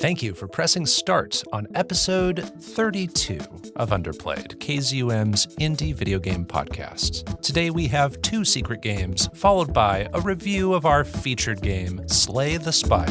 Thank you for pressing start on episode 32 of Underplayed, KZUM's indie video game podcast. Today we have 2 secret games, followed by a review of our featured game, Slay the Spire.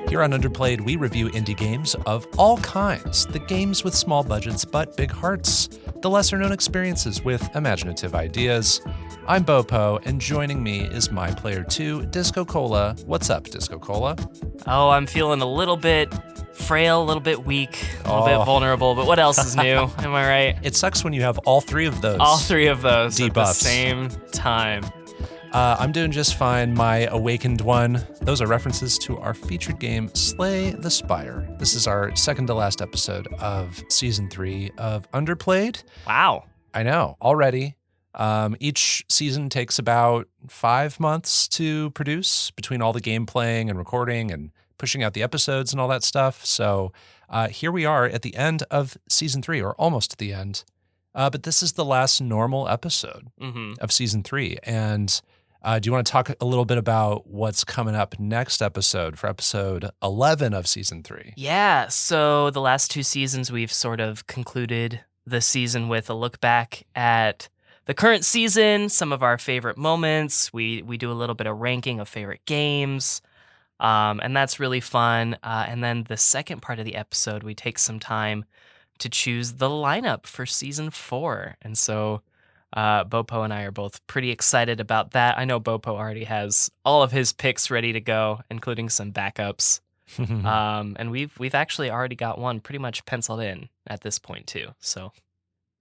Here on Underplayed, we review indie games of all kinds, the games with small budgets but big hearts, the lesser-known experiences with imaginative ideas. I'm Bopo, and joining me is my player 2, DiscoCola. What's up, DiscoCola? Oh, I'm feeling a little bit frail, a little bit weak, a little bit vulnerable, but what else is new? Am I right? It sucks when you have all 3 of those. All 3 of those debuffs at the same time. I'm doing just fine. My awakened one. Those are references to our featured game, Slay the Spire. This is our second to last episode of season 3 of Underplayed. Wow. I know, already. Each season takes about 5 months to produce between all the game playing and recording and pushing out the episodes and all that stuff. So here we are at the end of season 3, or almost at the end. But this is the last normal episode of season 3. And do you want to talk a little bit about what's coming up next episode for episode 11 of season 3? Yeah, so the last 2 seasons, we've sort of concluded the season with a look back at the current season, some of our favorite moments. We do a little bit of ranking of favorite games, and that's really fun. And then the second part of the episode, we take some time to choose the lineup for season 4. And so Bopo and I are both pretty excited about that. I know Bopo already has all of his picks ready to go, including some backups. And we've actually already got one pretty much penciled in at this point too. So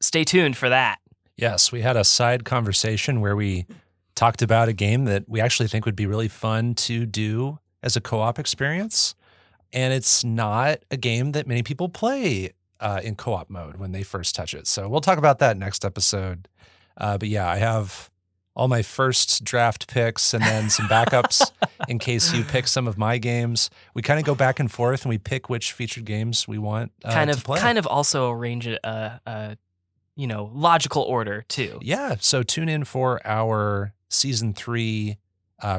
stay tuned for that. Yes, we had a side conversation where we talked about a game that we actually think would be really fun to do as a co-op experience. And it's not a game that many people play in co-op mode when they first touch it. So we'll talk about that next episode. But yeah, I have all my first draft picks and then some backups in case you pick some of my games. We kind of go back and forth and we pick which featured games we want to play. Kind of also arrange it logical order too. Yeah, so tune in for our season 3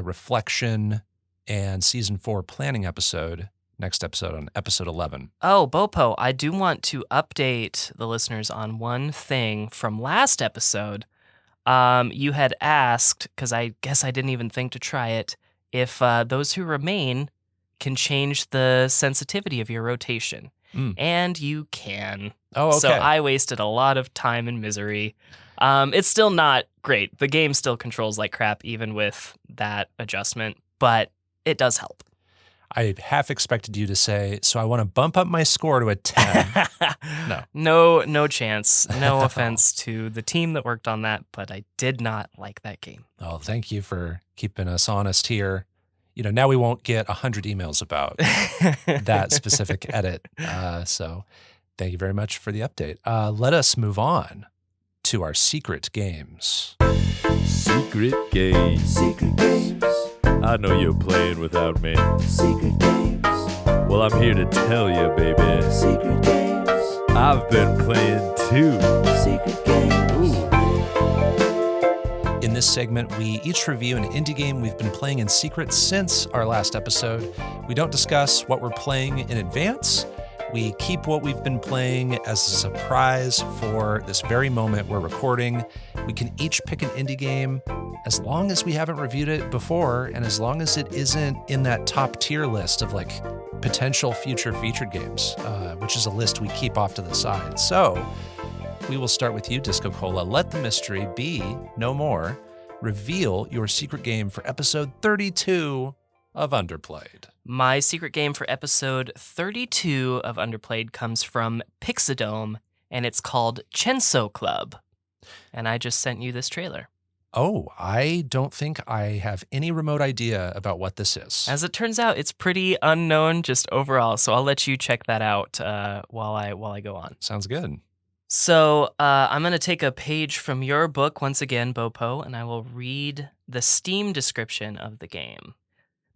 reflection and season 4 planning episode. Next episode on episode 11. Oh, Bopo, I do want to update the listeners on one thing from last episode. You had asked, because I guess I didn't even think to try it, if those who remain can change the sensitivity of your rotation. And you can. Oh, okay. So I wasted a lot of time and misery. It's still not great. The game still controls like crap, even with that adjustment, but it does help. I half expected you to say, so I want to bump up my score to a 10. No chance. No offense to the team that worked on that, but I did not like that game. Oh, thank you for keeping us honest here. You know, now we won't get 100 emails about that specific edit. So thank you very much for the update. Let us move on to our secret games. Secret games. Secret games. I know you're playing without me. Secret games. Well, I'm here to tell you, baby. Secret games. I've been playing too. Secret games. In this segment, we each review an indie game we've been playing in secret since our last episode. We don't discuss what we're playing in advance. We keep what we've been playing as a surprise for this very moment we're recording. We can each pick an indie game as long as we haven't reviewed it before and as long as it isn't in that top tier list of like potential future featured games, which is a list we keep off to the side. So we will start with you, DiscoCola. Let the mystery be no more. Reveal your secret game for episode 32 of Underplayed. My secret game for episode 32 of Underplayed comes from Pixadome, and it's called Chenso Club. And I just sent you this trailer. Oh, I don't think I have any remote idea about what this is. As it turns out, it's pretty unknown just overall, so I'll let you check that out while I go on. Sounds good. So I'm going to take a page from your book once again, Bopo, and I will read the Steam description of the game.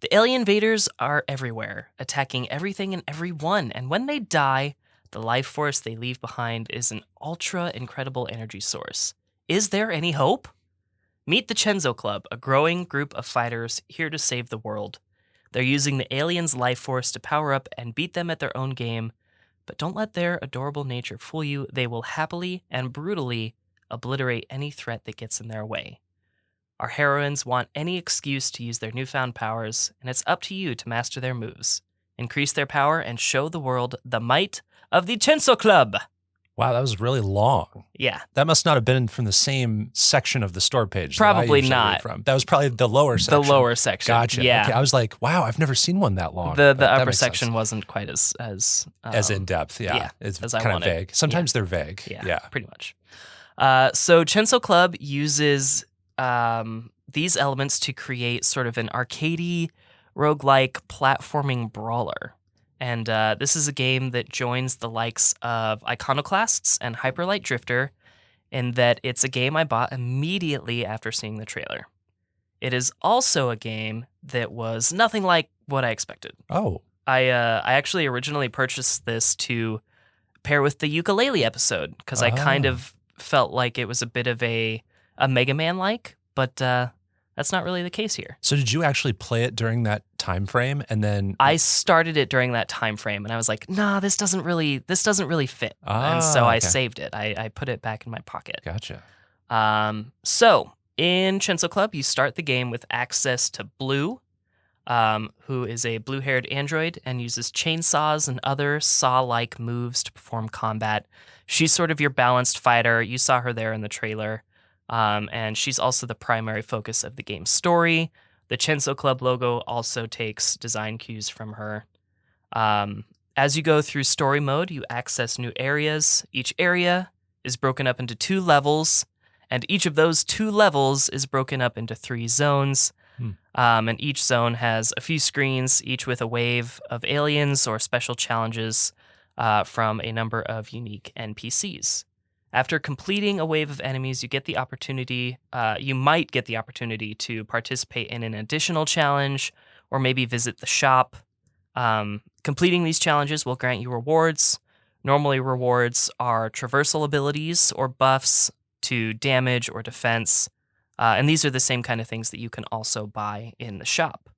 The alien invaders are everywhere, attacking everything and everyone, and when they die, the life force they leave behind is an ultra-incredible energy source. Is there any hope? Meet the Chenso Club, a growing group of fighters here to save the world. They're using the aliens' life force to power up and beat them at their own game, but don't let their adorable nature fool you. They will happily and brutally obliterate any threat that gets in their way. Our heroines want any excuse to use their newfound powers, and it's up to you to master their moves, increase their power, and show the world the might of the Chenso Club. Wow, that was really long. Yeah, That must not have been from the same section of the store page. Probably that I usually read not. From. That was probably the lower section. the lower section. Gotcha. Yeah, Okay, I was like, wow, I've never seen one that long. the but that upper makes section sense. wasn't quite as As in depth. Yeah, yeah, it's as I kind of wanted. vague. Sometimes they're vague. Yeah, pretty much. So Chenso Club uses these elements to create sort of an arcadey, roguelike platforming brawler. And this is a game that joins the likes of Iconoclasts and Hyperlight Drifter in that it's a game I bought immediately after seeing the trailer. It is also a game that was nothing like what I expected. Oh, I actually originally purchased this to pair with the ukulele episode because I kind of felt like it was a bit of a Mega Man-like, but that's not really the case here. so did you actually play it during that time frame, and then I started it during that time frame, and I was like, "Nah, this doesn't really fit." And so I okay. saved it. I put it back in my pocket. Gotcha. So in Chenso Club, you start the game with access to Blue, who is a blue-haired android and uses chainsaws and other saw-like moves to perform combat. She's sort of your balanced fighter. You saw her there in the trailer. And she's also the primary focus of the game's story. The Chenso Club logo also takes design cues from her. As you go through story mode, you access new areas. Each area is broken up into 2 levels, and each of those 2 levels is broken up into 3 zones. And each zone has a few screens, each with a wave of aliens or special challenges from a number of unique NPCs. After completing a wave of enemies, you might get the opportunity to participate in an additional challenge or maybe visit the shop. Completing these challenges will grant you rewards. Normally, rewards are traversal abilities or buffs to damage or defense. And these are the same kind of things that you can also buy in the shop.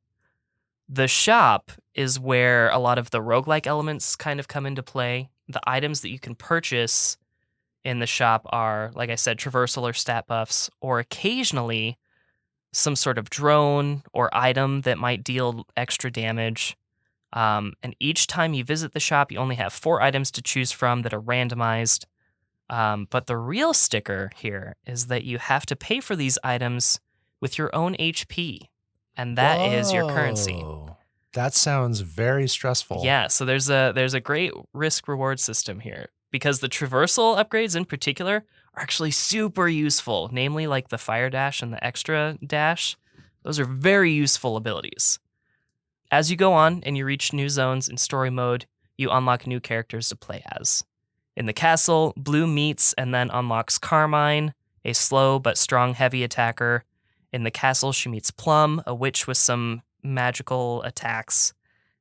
The shop is where a lot of the roguelike elements kind of come into play. The items that you can purchase in the shop are, like I said, traversal or stat buffs, or occasionally some sort of drone or item that might deal extra damage. And each time you visit the shop, you only have 4 items to choose from that are randomized. But the real sticker here is that you have to pay for these items with your own HP, and that is your currency. Whoa. That sounds very stressful. Yeah, so there's a great risk reward system here because the traversal upgrades in particular are actually super useful, namely like the fire dash and the extra dash. Those are very useful abilities. As you go on and you reach new zones in story mode, you unlock new characters to play as. In the castle, Blue meets and then unlocks Carmine, a slow but strong heavy attacker. In the castle, she meets Plum, a witch with some magical attacks.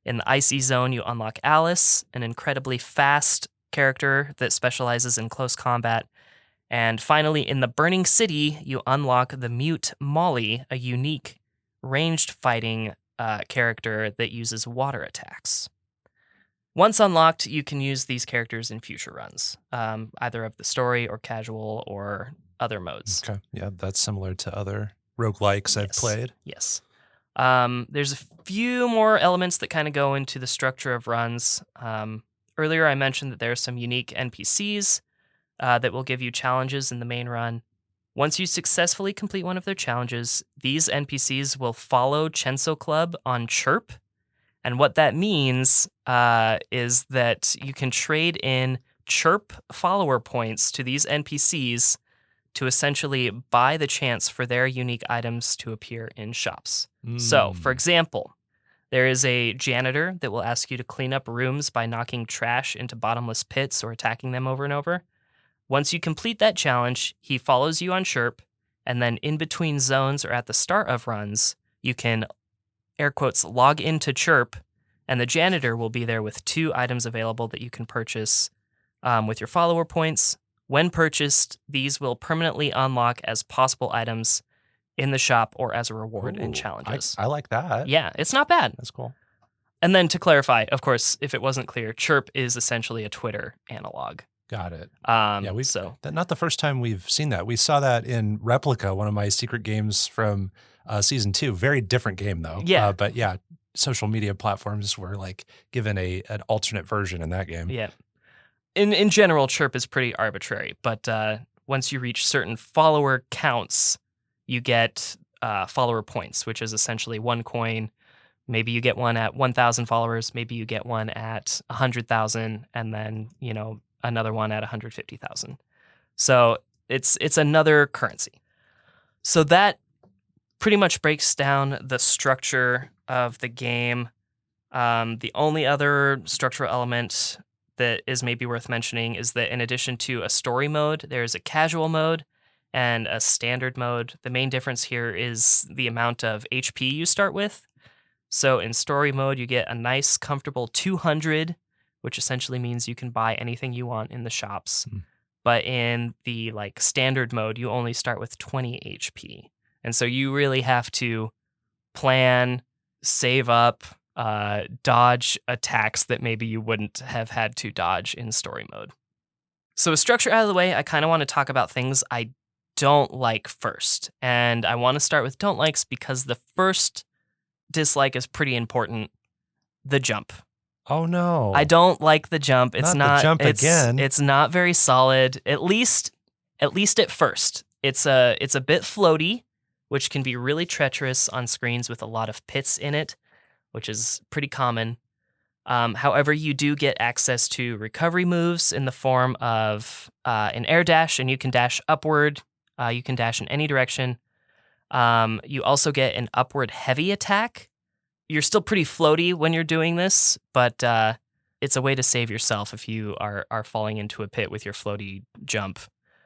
In the icy zone, you unlock Alice, an incredibly fast character that specializes in close combat. And finally, in the Burning City, you unlock the mute Molly, a unique ranged fighting character that uses water attacks. Once unlocked, you can use these characters in future runs, either of the story or casual or other modes. Okay. Yeah, that's similar to other roguelikes I've played. Yes. There's a few more elements that kind of go into the structure of runs. Earlier, I mentioned that there are some unique NPCs that will give you challenges in the main run. Once you successfully complete one of their challenges, these NPCs will follow Chenso Club on Chirp. And what that means is that you can trade in Chirp follower points to these NPCs to essentially buy the chance for their unique items to appear in shops. So, for example, there is a janitor that will ask you to clean up rooms by knocking trash into bottomless pits or attacking them over and over. Once you complete that challenge, he follows you on Chirp, and then in between zones or at the start of runs, you can, air quotes, log into Chirp, and the janitor will be there with 2 items available that you can purchase with your follower points. When purchased, these will permanently unlock as possible items in the shop or as a reward in Ooh, challenges. I like that. Yeah, it's not bad. That's cool. And then to clarify, of course, if it wasn't clear, Chirp is essentially a Twitter analog. Got it. So not the first time we've seen that. We saw that in Replica, one of my secret games from season 2. Very different game though. Yeah. But yeah, social media platforms were like given an alternate version in that game. yeah, in general, Chirp is pretty arbitrary, but once you reach certain follower counts, you get follower points, which is essentially 1 coin. Maybe you get one at 1,000 followers. Maybe you get one at 100,000, and then another one at 150,000. So it's another currency. So that pretty much breaks down the structure of the game. The only other structural element that is maybe worth mentioning is that in addition to a story mode, there's a casual mode and a standard mode. The main difference here is the amount of HP you start with. So in story mode, you get a nice, comfortable 200, which essentially means you can buy anything you want in the shops. But in the standard mode, you only start with 20 HP. And so you really have to plan, save up, dodge attacks that maybe you wouldn't have had to dodge in story mode. So with structure out of the way, I kind of want to talk about things I don't like first. And I want to start with don't likes because the first dislike is pretty important. The jump. Oh no. I don't like the jump. It's Not the jump again. It's not very solid. At least at first. It's a bit floaty, which can be really treacherous on screens with a lot of pits in it, which is pretty common. However, you do get access to recovery moves in the form of an air dash, and you can dash upward. You can dash in any direction. You also get an upward heavy attack. You're still pretty floaty when you're doing this, but it's a way to save yourself if you are falling into a pit with your floaty jump.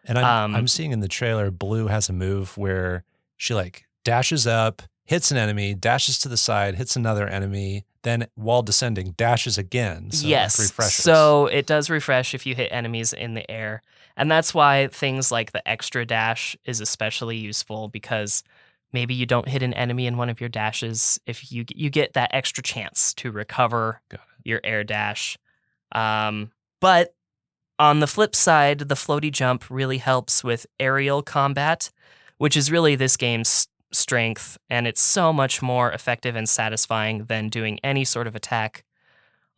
And I'm seeing in the trailer, Blue has a move where she dashes up, hits an enemy, dashes to the side, hits another enemy, then while descending, dashes again. So yes, refreshes. So it does refresh if you hit enemies in the air. And that's why things like the extra dash is especially useful, because maybe you don't hit an enemy in one of your dashes. If you get that extra chance to recover your air dash. But on the flip side, the floaty jump really helps with aerial combat, which is really this game's strength, and it's so much more effective and satisfying than doing any sort of attack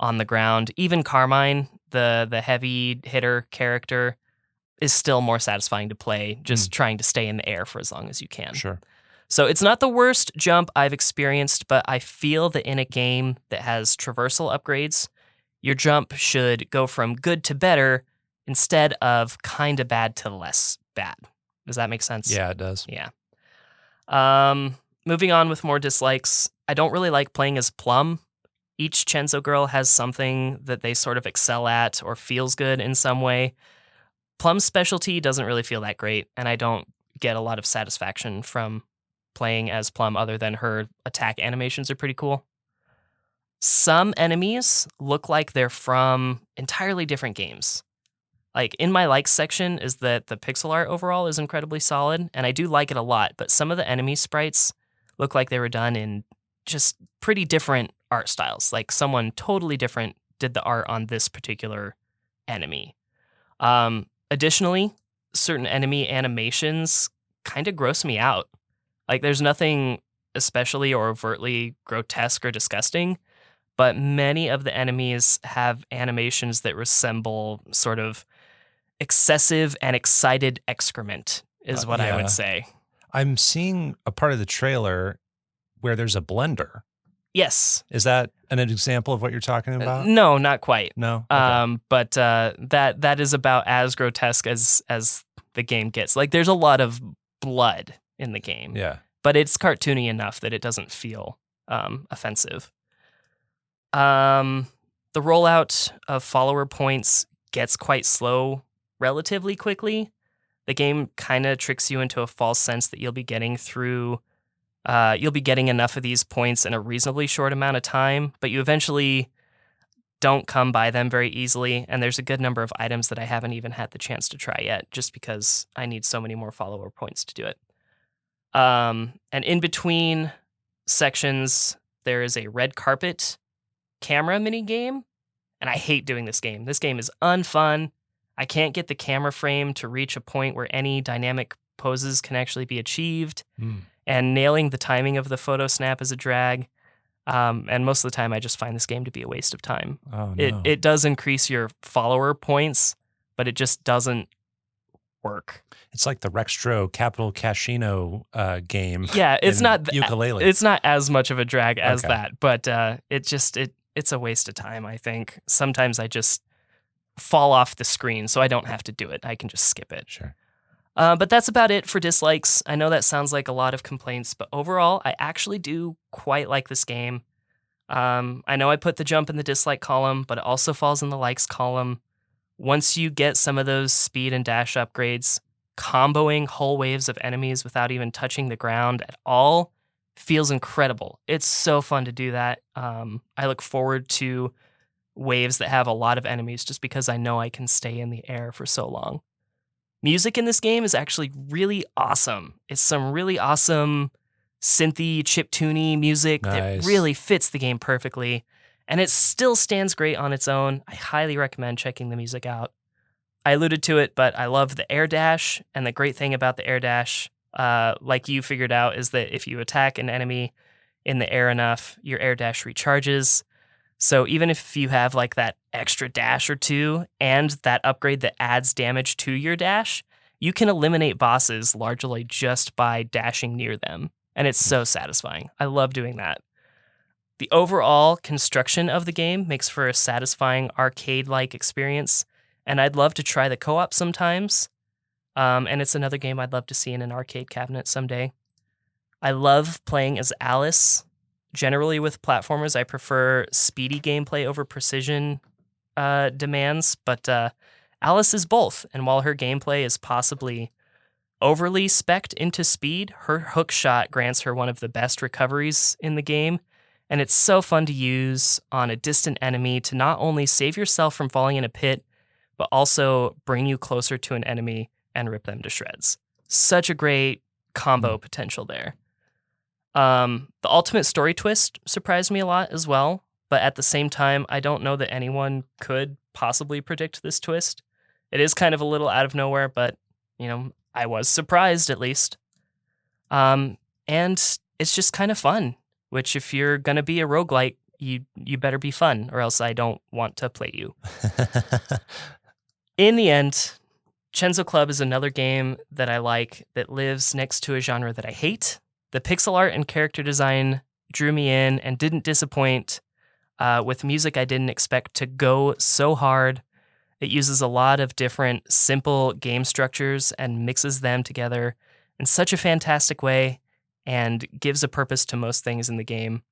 on the ground. Even Carmine, the heavy hitter character, is still more satisfying to play, just trying to stay in the air for as long as you can. Sure. So it's not the worst jump I've experienced, but I feel that in a game that has traversal upgrades, your jump should go from good to better instead of kind of bad to less bad. Does that make sense? Yeah, it does. Yeah. Moving on with more dislikes, I don't really like playing as Plum. Each Chenso girl has something that they sort of excel at or feels good in some way. Plum's specialty doesn't really feel that great, and I don't get a lot of satisfaction from playing as Plum other than her attack animations are pretty cool. Some enemies look like they're from entirely different games. In my likes section is that the pixel art overall is incredibly solid, and I do like it a lot, but some of the enemy sprites look like they were done in just pretty different art styles. Someone totally different did the art on this particular enemy. Additionally, certain enemy animations kind of gross me out. There's nothing especially or overtly grotesque or disgusting, but many of the enemies have animations that resemble sort of excessive and excited excrement, is what I would say. I'm seeing a part of the trailer where there's a blender. Yes. Is that an example of what you're talking about? No, not quite. No? Okay. But that is about as grotesque as the game gets. There's a lot of blood in the game. Yeah. But it's cartoony enough that it doesn't feel offensive. The rollout of follower points gets quite slow relatively quickly. The game kind of tricks you into a false sense that you'll be getting enough of these points in a reasonably short amount of time, but you eventually don't come by them very easily, and there's a good number of items that I haven't even had the chance to try yet, just because I need so many more follower points to do it. And in between sections, there is a red carpet camera mini game, and I hate doing this game. This game is unfun. I can't get the camera frame to reach a point where any dynamic poses can actually be achieved, and nailing the timing of the photo snap is a drag. And most of the time, I just find this game to be a waste of time. Oh, no. It does increase your follower points, but it just doesn't work. It's like the Rextro Capital Casino game. Yeah, it's in not ukulele. It's not as much of a drag as Okay. that, but it's a waste of time. I think sometimes I just fall off the screen, so I don't have to do it. I can just skip it. Sure. But that's about it for dislikes. I know that sounds like a lot of complaints, but overall, I actually do quite like this game. I know I put the jump in the dislike column, but it also falls in the likes column. Once you get some of those speed and dash upgrades, comboing whole waves of enemies without even touching the ground at all feels incredible. It's so fun to do that. I look forward to waves that have a lot of enemies just because I know I can stay in the air for so long. Music in this game is actually really awesome. It's some really awesome synthy, chiptune music that Nice. really fits the game perfectly, and it still stands great on its own. I highly recommend checking the music out. I alluded to it, but I love the air dash, and the great thing about the air dash, like you figured out, is that if you attack an enemy in the air enough, your air dash recharges. So even if you have like that extra dash or two and that upgrade that adds damage to your dash, you can eliminate bosses largely just by dashing near them. And it's so satisfying. I love doing that. The overall construction of the game makes for a satisfying arcade-like experience, and I'd love to try the co-op sometimes. And it's another game I'd love to see in an arcade cabinet someday. I love playing as Alice. Generally, with platformers, I prefer speedy gameplay over precision demands, but Alice is both. And while her gameplay is possibly overly spec'd into speed, her hook shot grants her one of the best recoveries in the game. And it's so fun to use on a distant enemy to not only save yourself from falling in a pit, but also bring you closer to an enemy and rip them to shreds. Such a great combo potential there. The ultimate story twist surprised me a lot as well, but at the same time, I don't know that anyone could possibly predict this twist. It is kind of a little out of nowhere, but, you know, I was surprised at least. And it's just kind of fun, which if you're going to be a roguelike, you better be fun, or else I don't want to play you. In the end, Chenso Club is another game that I like that lives next to a genre that I hate. The pixel art and character design drew me in and didn't disappoint. With music I didn't expect to go so hard. It uses a lot of different simple game structures and mixes them together in such a fantastic way and gives a purpose to most things in the game.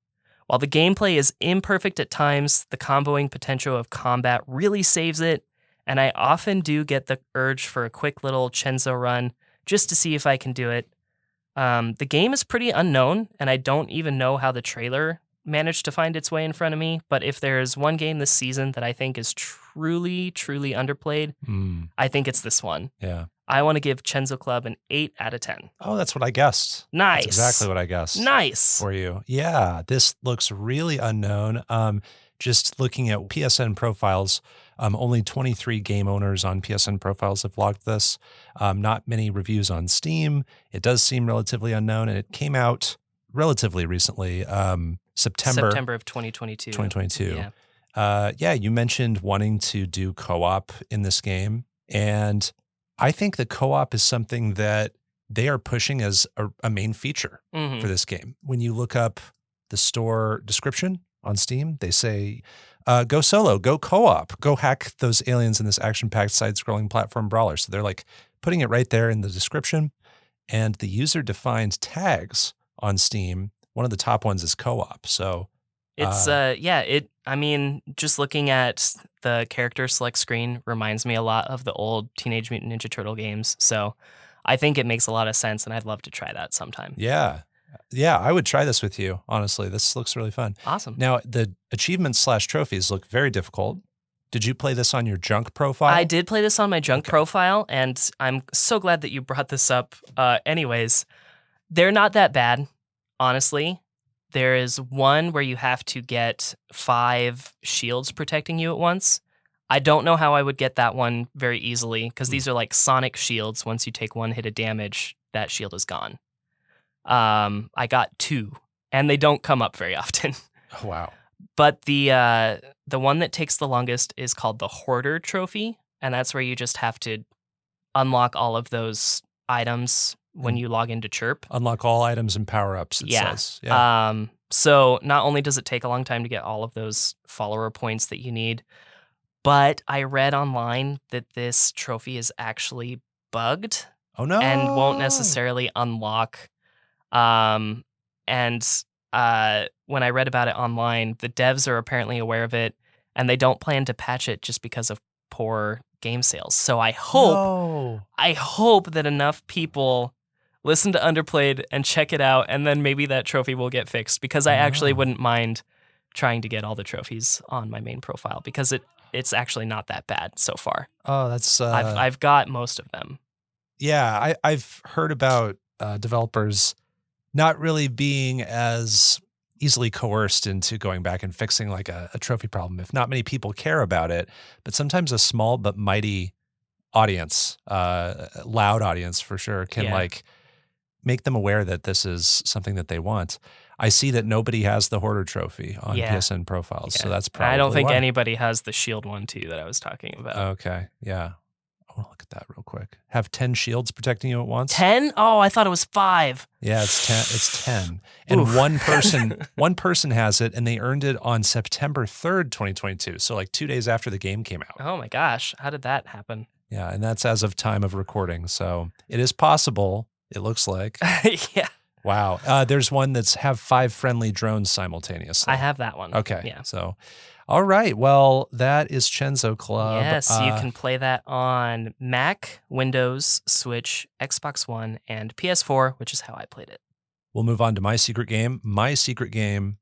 While the gameplay is imperfect at times, the comboing potential of combat really saves it, and I often do get the urge for a quick little Chenso run just to see if I can do it. The game is pretty unknown, and I don't even know how the trailer managed to find its way in front of me, but if there's one game this season that I think is truly, truly underplayed, I think it's this one. Yeah. I want to give Chenso Club an 8 out of 10. Oh, that's what I guessed. Nice. That's exactly what I guessed. Nice. For you. Yeah, this looks really unknown. Just looking at PSN profiles, only 23 game owners on PSN profiles have logged this. Not many reviews on Steam. It does seem relatively unknown, and it came out relatively recently, September of 2022. 2022. Yeah. Yeah, you mentioned wanting to do co-op in this game, and I think the co-op is something that they are pushing as a main feature for this game. When you look up the store description on Steam, they say, go solo, go co-op, go hack those aliens in this action-packed side-scrolling platform brawler. So they're like putting it right there in the description. And the user-defined tags on Steam, one of the top ones is co-op. So it's I mean, just looking at the character select screen reminds me a lot of the old Teenage Mutant Ninja Turtle games. So I think it makes a lot of sense, and I'd love to try that sometime. yeah. Yeah, I would try this with you, honestly. This looks really fun. Awesome. Now, the achievements/trophies look very difficult. Did you play this on your junk profile? I did play this on my junk profile, and I'm so glad that you brought this up. Anyways, they're not that bad, honestly. There is one where you have to get 5 shields protecting you at once. I don't know how I would get that one very easily, because these are like sonic shields. Once you take 1 hit of damage, that shield is gone. I got 2, and they don't come up very often. Oh, wow. But the one that takes the longest is called the Hoarder Trophy, and that's where you just have to unlock all of those items when you log into Chirp. Unlock all items and power-ups, it says. So not only does it take a long time to get all of those follower points that you need, but I read online that this trophy is actually bugged. Oh, no. And won't necessarily unlock. When I read about it online, the devs are apparently aware of it, and they don't plan to patch it just because of poor game sales. So I hope that enough people listen to Underplayed and check it out, and then maybe that trophy will get fixed, because I actually wouldn't mind trying to get all the trophies on my main profile, because it's actually not that bad so far. Oh, that's... I've got most of them. Yeah, I've heard about developers not really being as easily coerced into going back and fixing like a trophy problem if not many people care about it. But sometimes a small but mighty audience, loud audience for sure, can like make them aware that this is something that they want. I see that nobody has the Hoarder Trophy on PSN profiles, so that's probably I don't think why. anybody has the shield one too that I was talking about. Okay, yeah. I want to look at that real quick. Have 10 shields protecting you at once? 10? Oh, I thought it was 5. Yeah, it's 10. It's 10. And one person has it, and they earned it on September 3rd, 2022. So like 2 days after the game came out. Oh my gosh, how did that happen? Yeah, and that's as of time of recording. So it is possible, it looks like. Yeah. Wow. There's one that's have 5 friendly drones simultaneously. I have that one. Okay. Yeah. So, all right. Well, that is Chenso Club. Yes, you can play that on Mac, Windows, Switch, Xbox One, and PS4, which is how I played it. We'll move on to my secret game. My secret game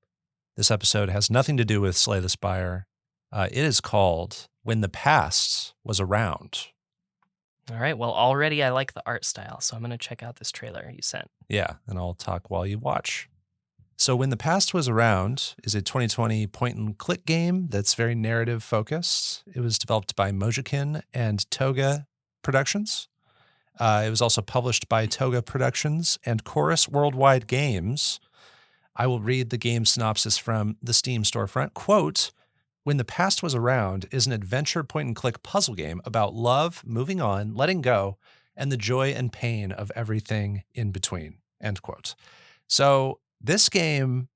this episode has nothing to do with Slay the Spire. It is called When the Past Was Around. All right. Well, already I like the art style, so I'm going to check out this trailer you sent. Yeah, and I'll talk while you watch. So When the Past Was Around is a 2020 point-and-click game that's very narrative-focused. It was developed by Mojikin and Toga Productions. It was also published by Toga Productions and Chorus Worldwide Games. I will read the game synopsis from the Steam storefront. Quote, When the Past Was Around is an adventure point-and-click puzzle game about love, moving on, letting go, and the joy and pain of everything in between, end quote. So this game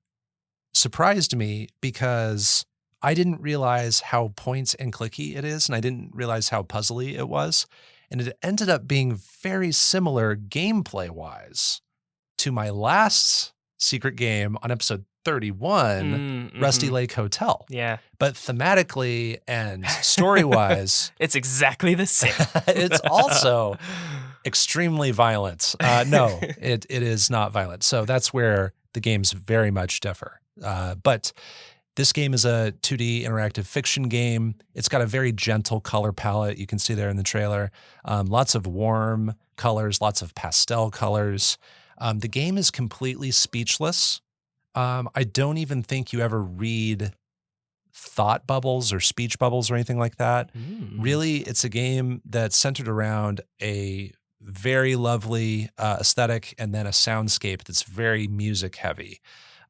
surprised me because I didn't realize how points and clicky it is, and I didn't realize how puzzly it was. And it ended up being very similar gameplay-wise to my last secret game on episode 31, Rusty Lake Hotel. Yeah. But thematically and story-wise, it's exactly the same. it's also extremely violent. No, it is not violent. So that's where the games very much differ. But this game is a 2D interactive fiction game. It's got a very gentle color palette. You can see there in the trailer. Lots of warm colors, lots of pastel colors. The game is completely speechless. I don't even think you ever read thought bubbles or speech bubbles or anything like that. Really, it's a game that's centered around a very lovely aesthetic and then a soundscape that's very music heavy.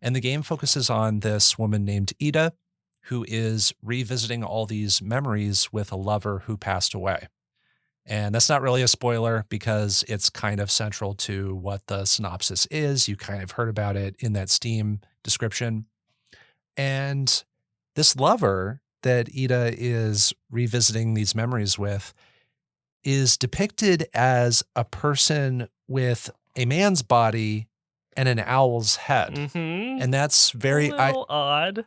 And the game focuses on this woman named Ida, who is revisiting all these memories with a lover who passed away. And that's not really a spoiler because it's kind of central to what the synopsis is. You kind of heard about it in that Steam description. And this lover that Ida is revisiting these memories with is depicted as a person with a man's body and an owl's head. And that's very odd.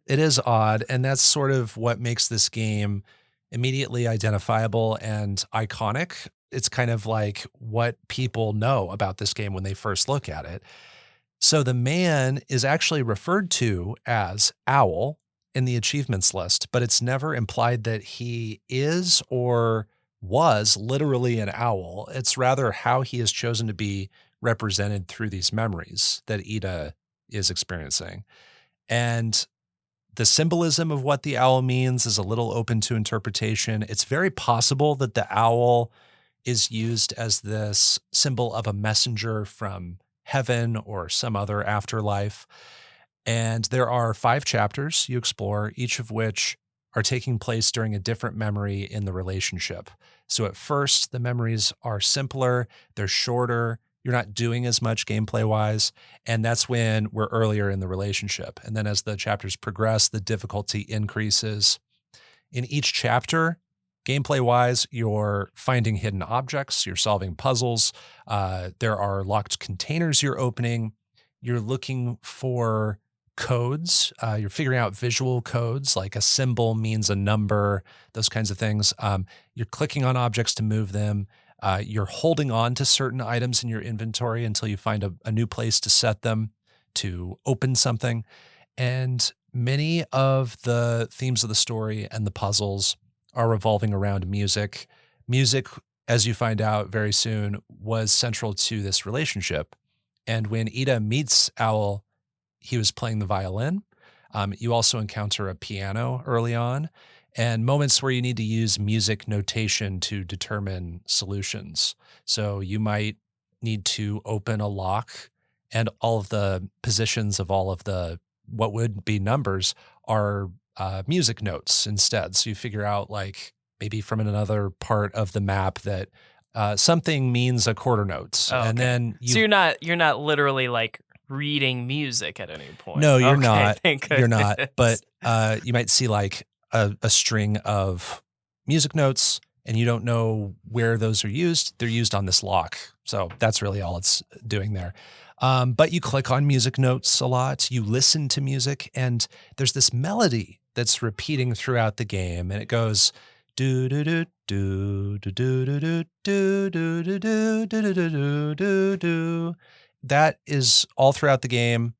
It is odd. And that's sort of what makes this game immediately identifiable and iconic. It's kind of like what people know about this game when they first look at it. So the man is actually referred to as Owl in the achievements list, but it's never implied that he is or was literally an owl. It's rather how he is chosen to be represented through these memories that Ida is experiencing. And the symbolism of what the owl means is a little open to interpretation. It's very possible that the owl is used as this symbol of a messenger from heaven or some other afterlife. And there are 5 chapters you explore, each of which are taking place during a different memory in the relationship. So at first, the memories are simpler, they're shorter, you're not doing as much gameplay wise. And that's when we're earlier in the relationship. And then as the chapters progress, the difficulty increases. In each chapter, gameplay wise, you're finding hidden objects, you're solving puzzles, there are locked containers you're opening, you're looking for codes, you're figuring out visual codes, like a symbol means a number, those kinds of things. You're clicking on objects to move them. You're holding on to certain items in your inventory until you find a new place to set them to open something. And many of the themes of the story and the puzzles are revolving around music. Music, as you find out very soon, was central to this relationship. And when Ida meets Owl, he was playing the violin. You also encounter a piano early on, and moments where you need to use music notation to determine solutions. So you might need to open a lock, and all of the positions of all of the what would be numbers are music notes instead. So you figure out, like, maybe from another part of the map that something means a quarter note. Oh, okay. And then So you're not literally like reading music at any point. No, you're Okay, not. thank You're not. goodness. But you might see like a string of music notes, and you don't know where those are used. They're used on this lock. So that's really all it's doing there. But you click on music notes a lot. You listen to music, and there's this melody that's repeating throughout the game, and it goes do do do do do do do do do do do do do do do do. That is all throughout the game.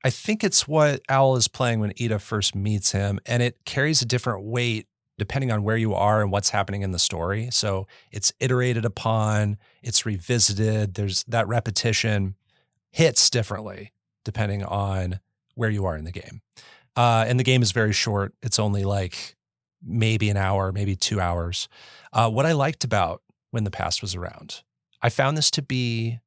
I think it's what Owl is playing when Ida first meets him, and it carries a different weight depending on where you are and what's happening in the story. So it's iterated upon, it's revisited. There's that repetition hits differently depending on where you are in the game. And the game is very short. It's only like maybe an hour, maybe 2 hours. What I liked about When the Past Was Around, I found this to be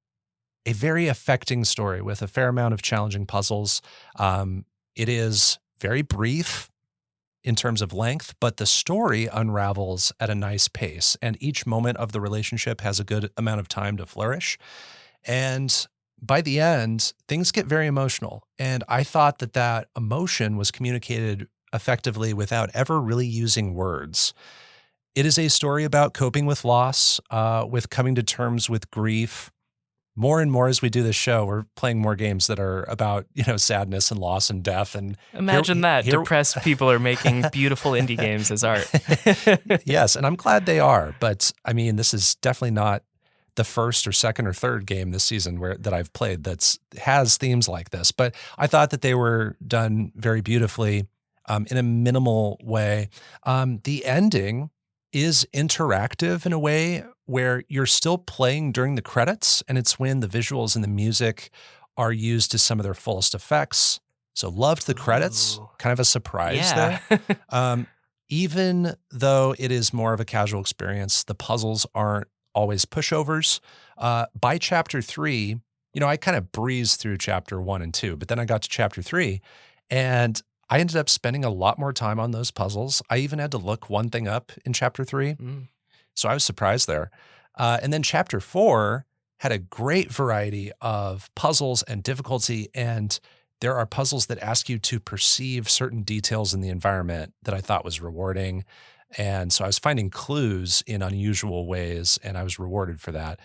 a very affecting story with a fair amount of challenging puzzles. It is very brief in terms of length, but the story unravels at a nice pace, and each moment of the relationship has a good amount of time to flourish. And by the end, things get very emotional. And I thought that that emotion was communicated effectively without ever really using words. It is a story about coping with loss, with coming to terms with grief. More and more as we do this show, we're playing more games that are about, sadness and loss and death. And Imagine that. Depressed people are making beautiful indie games as art. Yes, and I'm glad they are. But I mean, this is definitely not the first or second or third game this season that I've played that has themes like this. But I thought that they were done very beautifully in a minimal way. The ending is interactive in a way where you're still playing during the credits, and it's when the visuals and the music are used to some of their fullest effects. So loved the credits, Ooh. kind of a surprise Yeah. there. Even though it is more of a casual experience, the puzzles aren't always pushovers. By chapter 3, I kind of breezed through chapter 1 and 2, but then I got to chapter 3, and I ended up spending a lot more time on those puzzles. I even had to look one thing up in chapter 3. So I was surprised there. And then chapter 4 had a great variety of puzzles and difficulty. And there are puzzles that ask you to perceive certain details in the environment that I thought was rewarding. And so I was finding clues in unusual ways, and I was rewarded for that.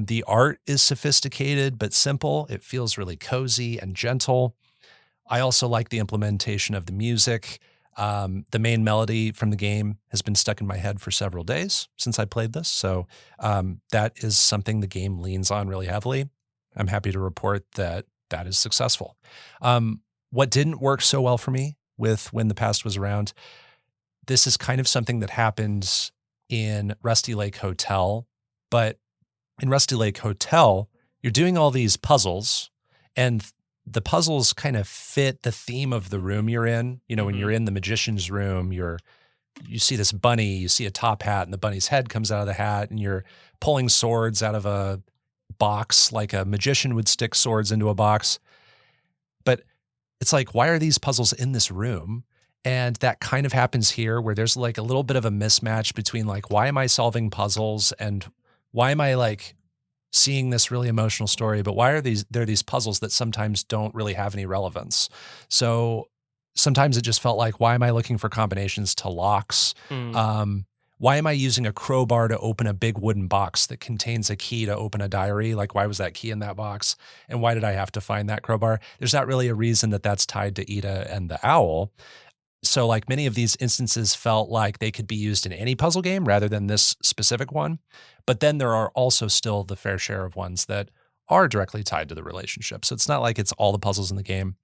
The art is sophisticated but simple. It feels really cozy and gentle. I also like the implementation of the music. The main melody from the game has been stuck in my head for several days since I played this. So that is something the game leans on really heavily. I'm happy to report that that is successful. What didn't work so well for me with When the Past Was Around, this is kind of something that happens in Rusty Lake Hotel, but in Rusty Lake Hotel, you're doing all these puzzles, and the puzzles kind of fit the theme of the room you're in. You know, when you're in the magician's room, you see this bunny, you see a top hat, and the bunny's head comes out of the hat, and you're pulling swords out of a box like a magician would stick swords into a box. But it's like, why are these puzzles in this room? And that kind of happens here, where there's like a little bit of a mismatch between like, why am I solving puzzles, and why am I like seeing this really emotional story, but why are there are these puzzles that sometimes don't really have any relevance? So sometimes it just felt like, why am I looking for combinations to locks? Why am I using a crowbar to open a big wooden box that contains a key to open a diary? Like, why was that key in that box? And why did I have to find that crowbar? There's not really a reason that that's tied to Ida and the owl. So like many of these instances felt like they could be used in any puzzle game rather than this specific one. But then there are also still the fair share of ones that are directly tied to the relationship. So it's not like it's all the puzzles in the game.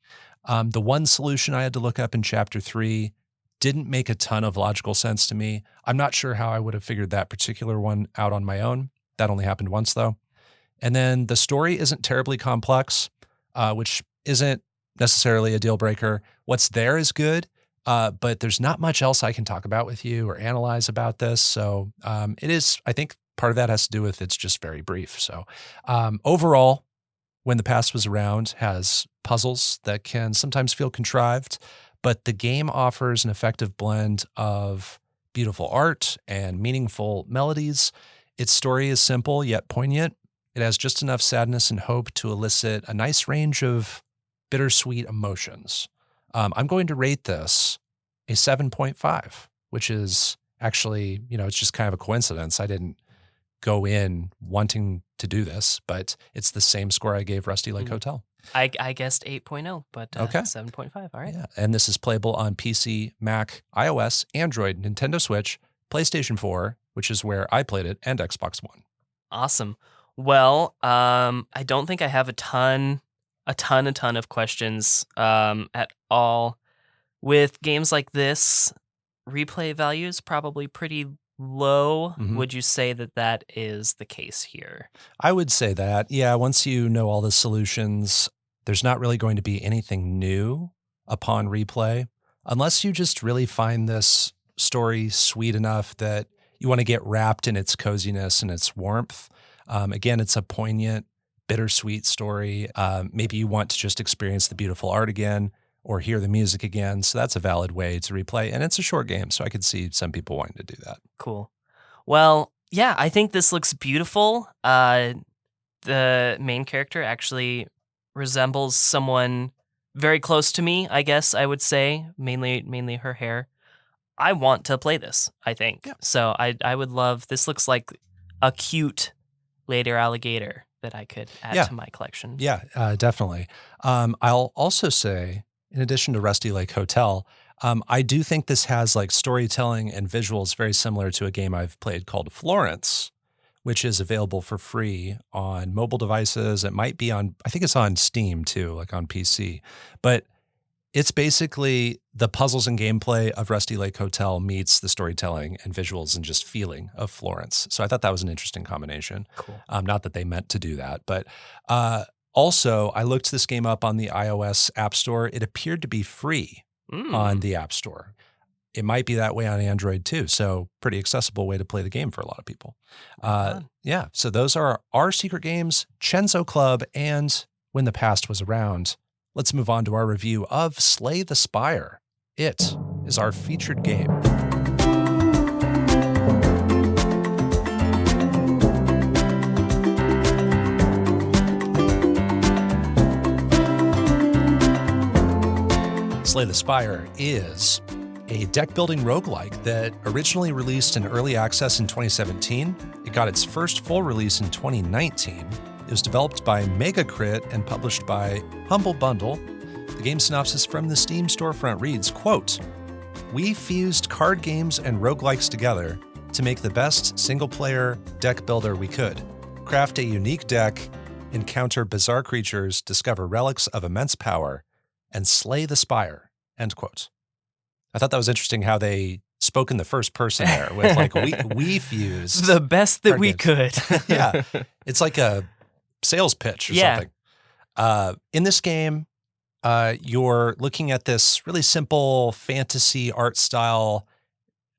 The one solution I had to look up in chapter 3 didn't make a ton of logical sense to me. I'm not sure how I would have figured that particular one out on my own. That only happened once though. And then the story isn't terribly complex, which isn't necessarily a deal breaker. What's there is good. But there's not much else I can talk about with you or analyze about this. So it is, I think part of that has to do with it's just very brief. So overall, When the Past Was Around has puzzles that can sometimes feel contrived, but the game offers an effective blend of beautiful art and meaningful melodies. Its story is simple yet poignant. It has just enough sadness and hope to elicit a nice range of bittersweet emotions. I'm going to rate this a 7.5, which is actually, it's just kind of a coincidence. I didn't go in wanting to do this, but it's the same score I gave Rusty Lake Hotel. I guessed 8.0, but okay. 7.5. All right. Yeah. And this is playable on PC, Mac, iOS, Android, Nintendo Switch, PlayStation 4, which is where I played it, and Xbox One. Awesome. Well, I don't think I have a ton of questions at all. With games like this, replay value is probably pretty low. Would you say that is the case here? I would say that. Yeah, once you know all the solutions, there's not really going to be anything new upon replay, unless you just really find this story sweet enough that you want to get wrapped in its coziness and its warmth. Again, it's a poignant, bittersweet story. Maybe you want to just experience the beautiful art again or hear the music again. So that's a valid way to replay. And it's a short game, so I could see some people wanting to do that. Cool. Well, yeah, I think this looks beautiful. The main character actually resembles someone very close to me, I guess I would say, mainly her hair. I want to play this, I think. Yeah. So I would love, this looks like a cute later alligator that I could add to my collection. Yeah, definitely. I'll also say, in addition to Rusty Lake Hotel, I do think this has like storytelling and visuals very similar to a game I've played called Florence, which is available for free on mobile devices. It might be on, I think it's on Steam too, like on PC. But it's basically the puzzles and gameplay of Rusty Lake Hotel meets the storytelling and visuals and just feeling of Florence. So I thought that was an interesting combination. Cool. Not that they meant to do that, but also I looked this game up on the iOS App Store. It appeared to be free on the App Store. It might be that way on Android too. So pretty accessible way to play the game for a lot of people. Yeah. So those are our secret games, Chenso Club and When the Past Was Around. Let's move on to our review of Slay the Spire. It is our featured game. Slay the Spire is a deck-building roguelike that originally released in early access in 2017. It got its first full release in 2019. It was developed by Megacrit and published by Humble Bundle. The game synopsis from the Steam storefront reads, quote, "We fused card games and roguelikes together to make the best single-player deck builder we could. Craft a unique deck, encounter bizarre creatures, discover relics of immense power, and slay the Spire, end quote. I thought that was interesting how they spoke in the first person there with like, we fused. The best that card we games. could. Yeah. It's like a sales pitch or something. In this game, you're looking at this really simple fantasy art style.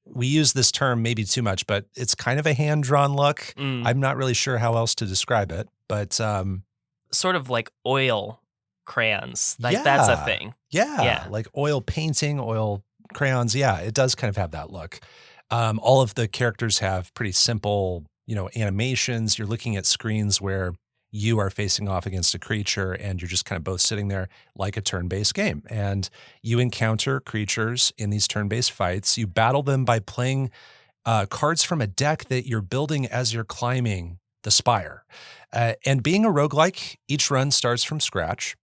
We use this term maybe too much, but it's kind of a hand-drawn look. Mm. I'm not really sure how else to describe it, but Sort of like oil crayons. Like that's a Yeah. thing. yeah, like oil painting, oil crayons. Yeah, it does kind of have that look. All of the characters have pretty simple, animations. You're looking at screens where you are facing off against a creature and you're just kind of both sitting there like a turn-based game. And you encounter creatures in these turn-based fights. You battle them by playing cards from a deck that you're building as you're climbing the Spire. And being a roguelike, each run starts from scratch.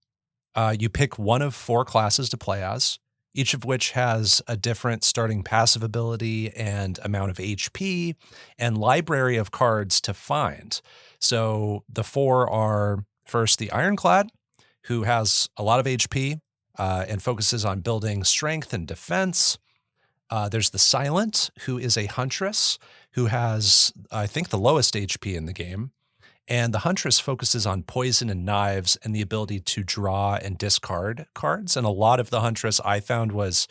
You pick one of 4 classes to play as, each of which has a different starting passive ability and amount of HP and library of cards to find. So the 4 are first the Ironclad, who has a lot of HP and focuses on building strength and defense. There's the Silent, who is a Huntress, who has, I think, the lowest HP in the game. And the Huntress focuses on poison and knives and the ability to draw and discard cards. And a lot of the Huntress I found was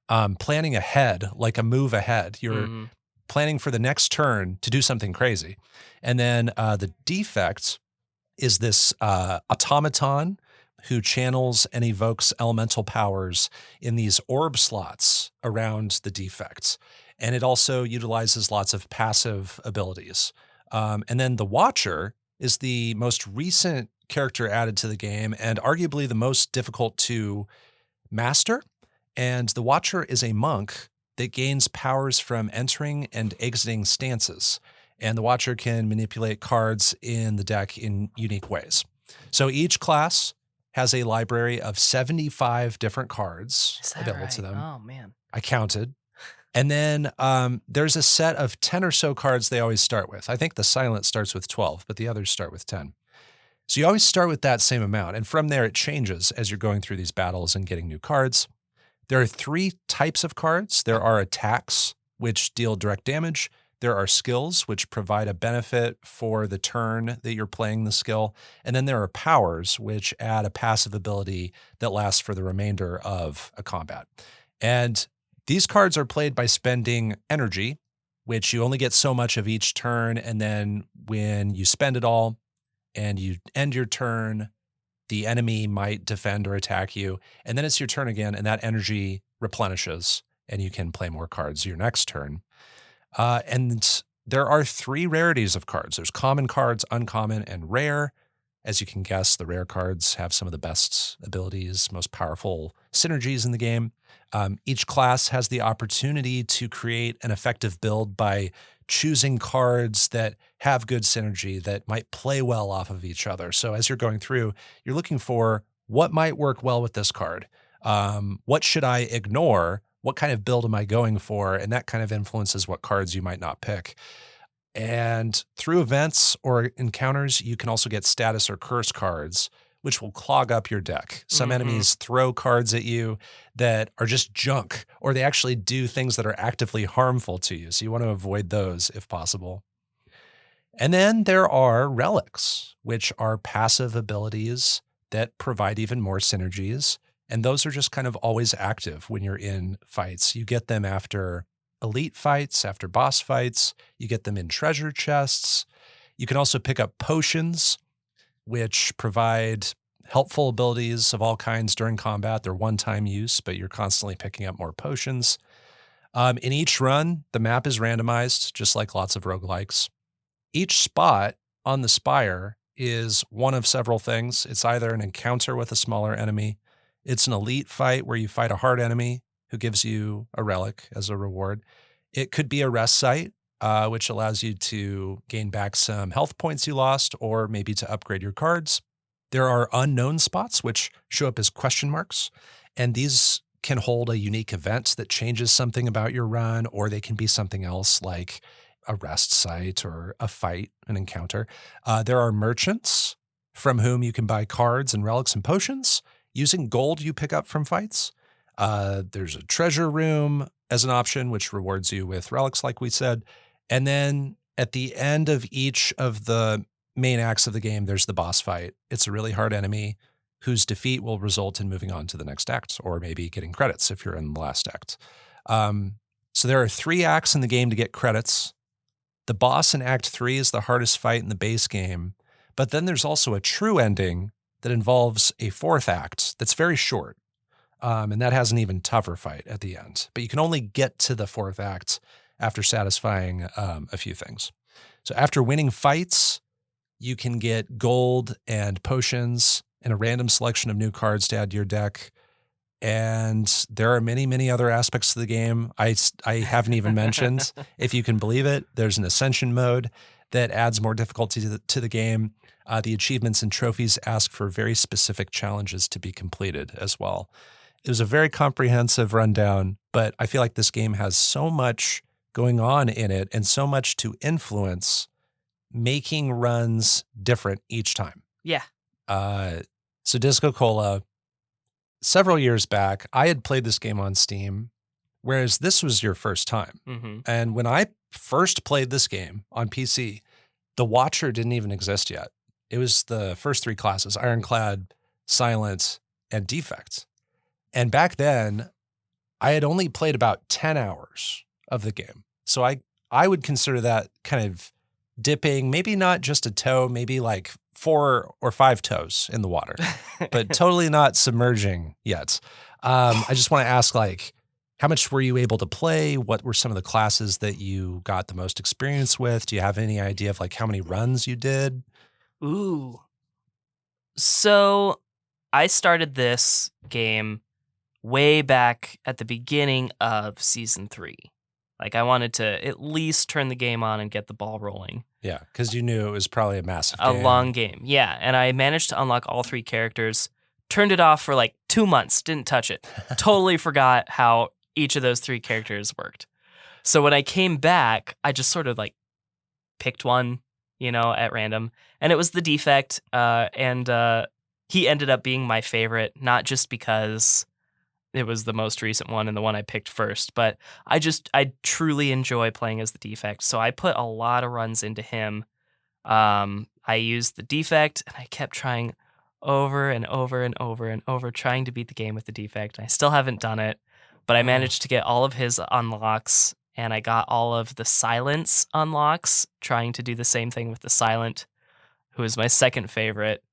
planning ahead, like a move ahead. You're planning for the next turn to do something crazy. And then the Defect is this automaton who channels and evokes elemental powers in these orb slots around the Defect. And it also utilizes lots of passive abilities. And then the Watcher is the most recent character added to the game and arguably the most difficult to master. And the Watcher is a monk that gains powers from entering and exiting stances. And the Watcher can manipulate cards in the deck in unique ways. So each class has a library of 75 different cards Is that available right? to them. Oh, man. I counted. And then there's a set of 10 or so cards they always start with. I think the Silent starts with 12, but the others start with 10. So you always start with that same amount. And from there, it changes as you're going through these battles and getting new cards. There are 3 types of cards. There are attacks, which deal direct damage. There are skills, which provide a benefit for the turn that you're playing the skill. And then there are powers, which add a passive ability that lasts for the remainder of a combat. And these cards are played by spending energy, which you only get so much of each turn. And then when you spend it all and you end your turn, the enemy might defend or attack you. And then it's your turn again, and that energy replenishes, and you can play more cards your next turn. And there are 3 rarities of cards. There's common cards, uncommon, and rare. As you can guess, the rare cards have some of the best abilities, most powerful synergies in the game. Each class has the opportunity to create an effective build by choosing cards that have good synergy, that might play well off of each other. So as you're going through, you're looking for what might work well with this card. What should I ignore? What kind of build am I going for? And that kind of influences what cards you might not pick. And through events or encounters, you can also get status or curse cards, which will clog up your deck. Some enemies throw cards at you that are just junk, or they actually do things that are actively harmful to you. So you want to avoid those if possible. And then there are relics, which are passive abilities that provide even more synergies. And those are just kind of always active when you're in fights. You get them after elite fights, after boss fights. You get them in treasure chests. You can also pick up potions, which provide helpful abilities of all kinds during combat. They're one-time use, but you're constantly picking up more potions. In each run, the map is randomized, just like lots of roguelikes. Each spot on the Spire is one of several things. It's either an encounter with a smaller enemy, it's an elite fight where you fight a hard enemy who gives you a relic as a reward. It could be a rest site, which allows you to gain back some health points you lost, or maybe to upgrade your cards. There are unknown spots, which show up as question marks, and these can hold a unique event that changes something about your run, or they can be something else like a rest site or a fight, an encounter. There are merchants, from whom you can buy cards and relics and potions using gold you pick up from fights. There's a treasure room as an option, which rewards you with relics, like we said. And then at the end of each of the main acts of the game, there's the boss fight. It's a really hard enemy whose defeat will result in moving on to the next act, or maybe getting credits if you're in the last act. So there are 3 acts in the game to get credits. The boss in Act 3 is the hardest fight in the base game, but then there's also a true ending that involves a 4th act that's very short, and that has an even tougher fight at the end. But you can only get to the 4th act after satisfying a few things. So after winning fights, you can get gold and potions and a random selection of new cards to add to your deck. And there are many, many other aspects to the game I haven't even mentioned. If you can believe it, there's an ascension mode that adds more difficulty to the game. The achievements and trophies ask for very specific challenges to be completed as well. It was a very comprehensive rundown, but I feel like this game has so much going on in it and so much to influence, making runs different each time. Yeah. So DiscoCola, several years back, I had played this game on Steam, whereas this was your first time. Mm-hmm. And when I first played this game on PC, the Watcher didn't even exist yet. It was the first 3 classes, Ironclad, Silent, and Defect. And back then, I had only played about 10 hours of the game. So I would consider that kind of dipping, maybe not just a toe, maybe like 4 or 5 toes in the water, but totally not submerging yet. I just want to ask, like, how much were you able to play? What were some of the classes that you got the most experience with? Do you have any idea of like how many runs you did? Ooh. So I started this game way back at the beginning of season 3. Like, I wanted to at least turn the game on and get the ball rolling. Yeah, because you knew it was probably a massive A game. long game. Yeah. And I managed to unlock all 3 characters, turned it off for like 2 months, didn't touch it. Totally forgot how each of those 3 characters worked. So when I came back, I just sort of like picked one, at random. And it was the Defect. And he ended up being my favorite, not just because it was the most recent one and the one I picked first, but I truly enjoy playing as the Defect. So I put a lot of runs into him. I used the Defect and I kept trying over and over and over and over, trying to beat the game with the Defect. I still haven't done it, but I managed to get all of his unlocks, and I got all of the Silence unlocks, trying to do the same thing with the Silent, who is my second favorite.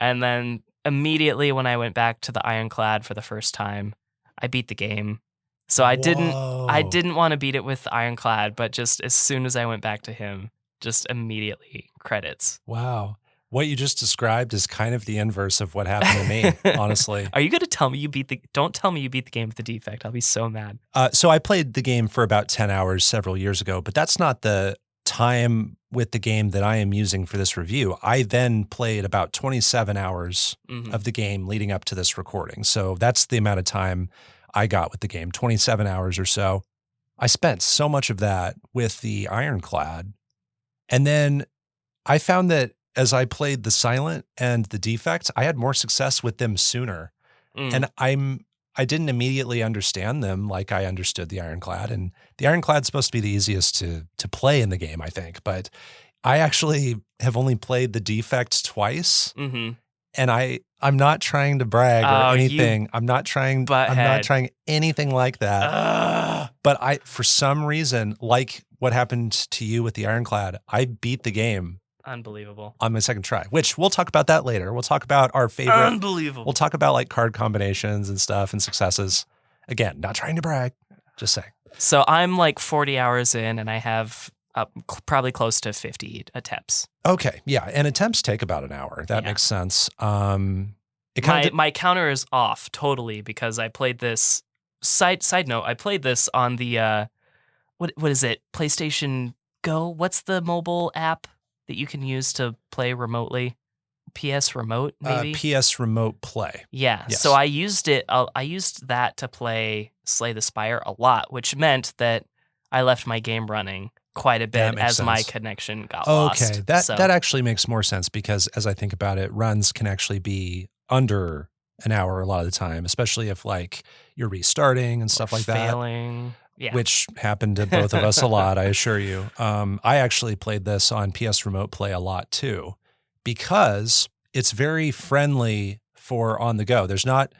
And then immediately when I went back to the Ironclad for the first time, I beat the game. So I didn't want to beat it with Ironclad, but just as soon as I went back to him, just immediately credits. Wow. What you just described is kind of the inverse of what happened to me, honestly. Are you going to tell me don't tell me you beat the game with the Defect. I'll be so mad. So I played the game for about 10 hours several years ago, but that's not the time with the game that I am using for this review. I then played about 27 hours of the game leading up to this recording. So that's the amount of time I got with the game, 27 hours or so. I spent so much of that with the Ironclad. And then I found that as I played the Silent and the Defect, I had more success with them sooner. And I didn't immediately understand them like I understood the Ironclad. And the Ironclad's supposed to be the easiest to play in the game, I think. But I actually have only played the Defect twice. Mm-hmm. And I'm not trying to brag or anything. I'm not trying anything like that. But for some reason, like what happened to you with the Ironclad, I beat the game. Unbelievable. On my second try, which we'll talk about that later. We'll talk about our favorite. Unbelievable. We'll talk about like card combinations and stuff and successes. Again, not trying to brag, just saying. So I'm like 40 hours in and I have probably close to 50 attempts. Okay. Yeah. And attempts take about an hour. That makes sense. My counter is off totally because I played this side note. I played this on the, what is it? PlayStation Go. What's the mobile app that you can use to play remotely? PS Remote, maybe? PS Remote Play. Yeah. Yes. So I used it. I used that to play Slay the Spire a lot, which meant that I left my game running quite a That bit makes as my sense. connection got Okay, lost. that So, that actually makes more sense because as I think about it, runs can actually be under an hour a lot of the time, especially if like you're restarting and stuff like that, failing. Yeah. which happened to both of us a lot, I assure you. I actually played this on PS Remote Play a lot too because it's very friendly for on the go. There's not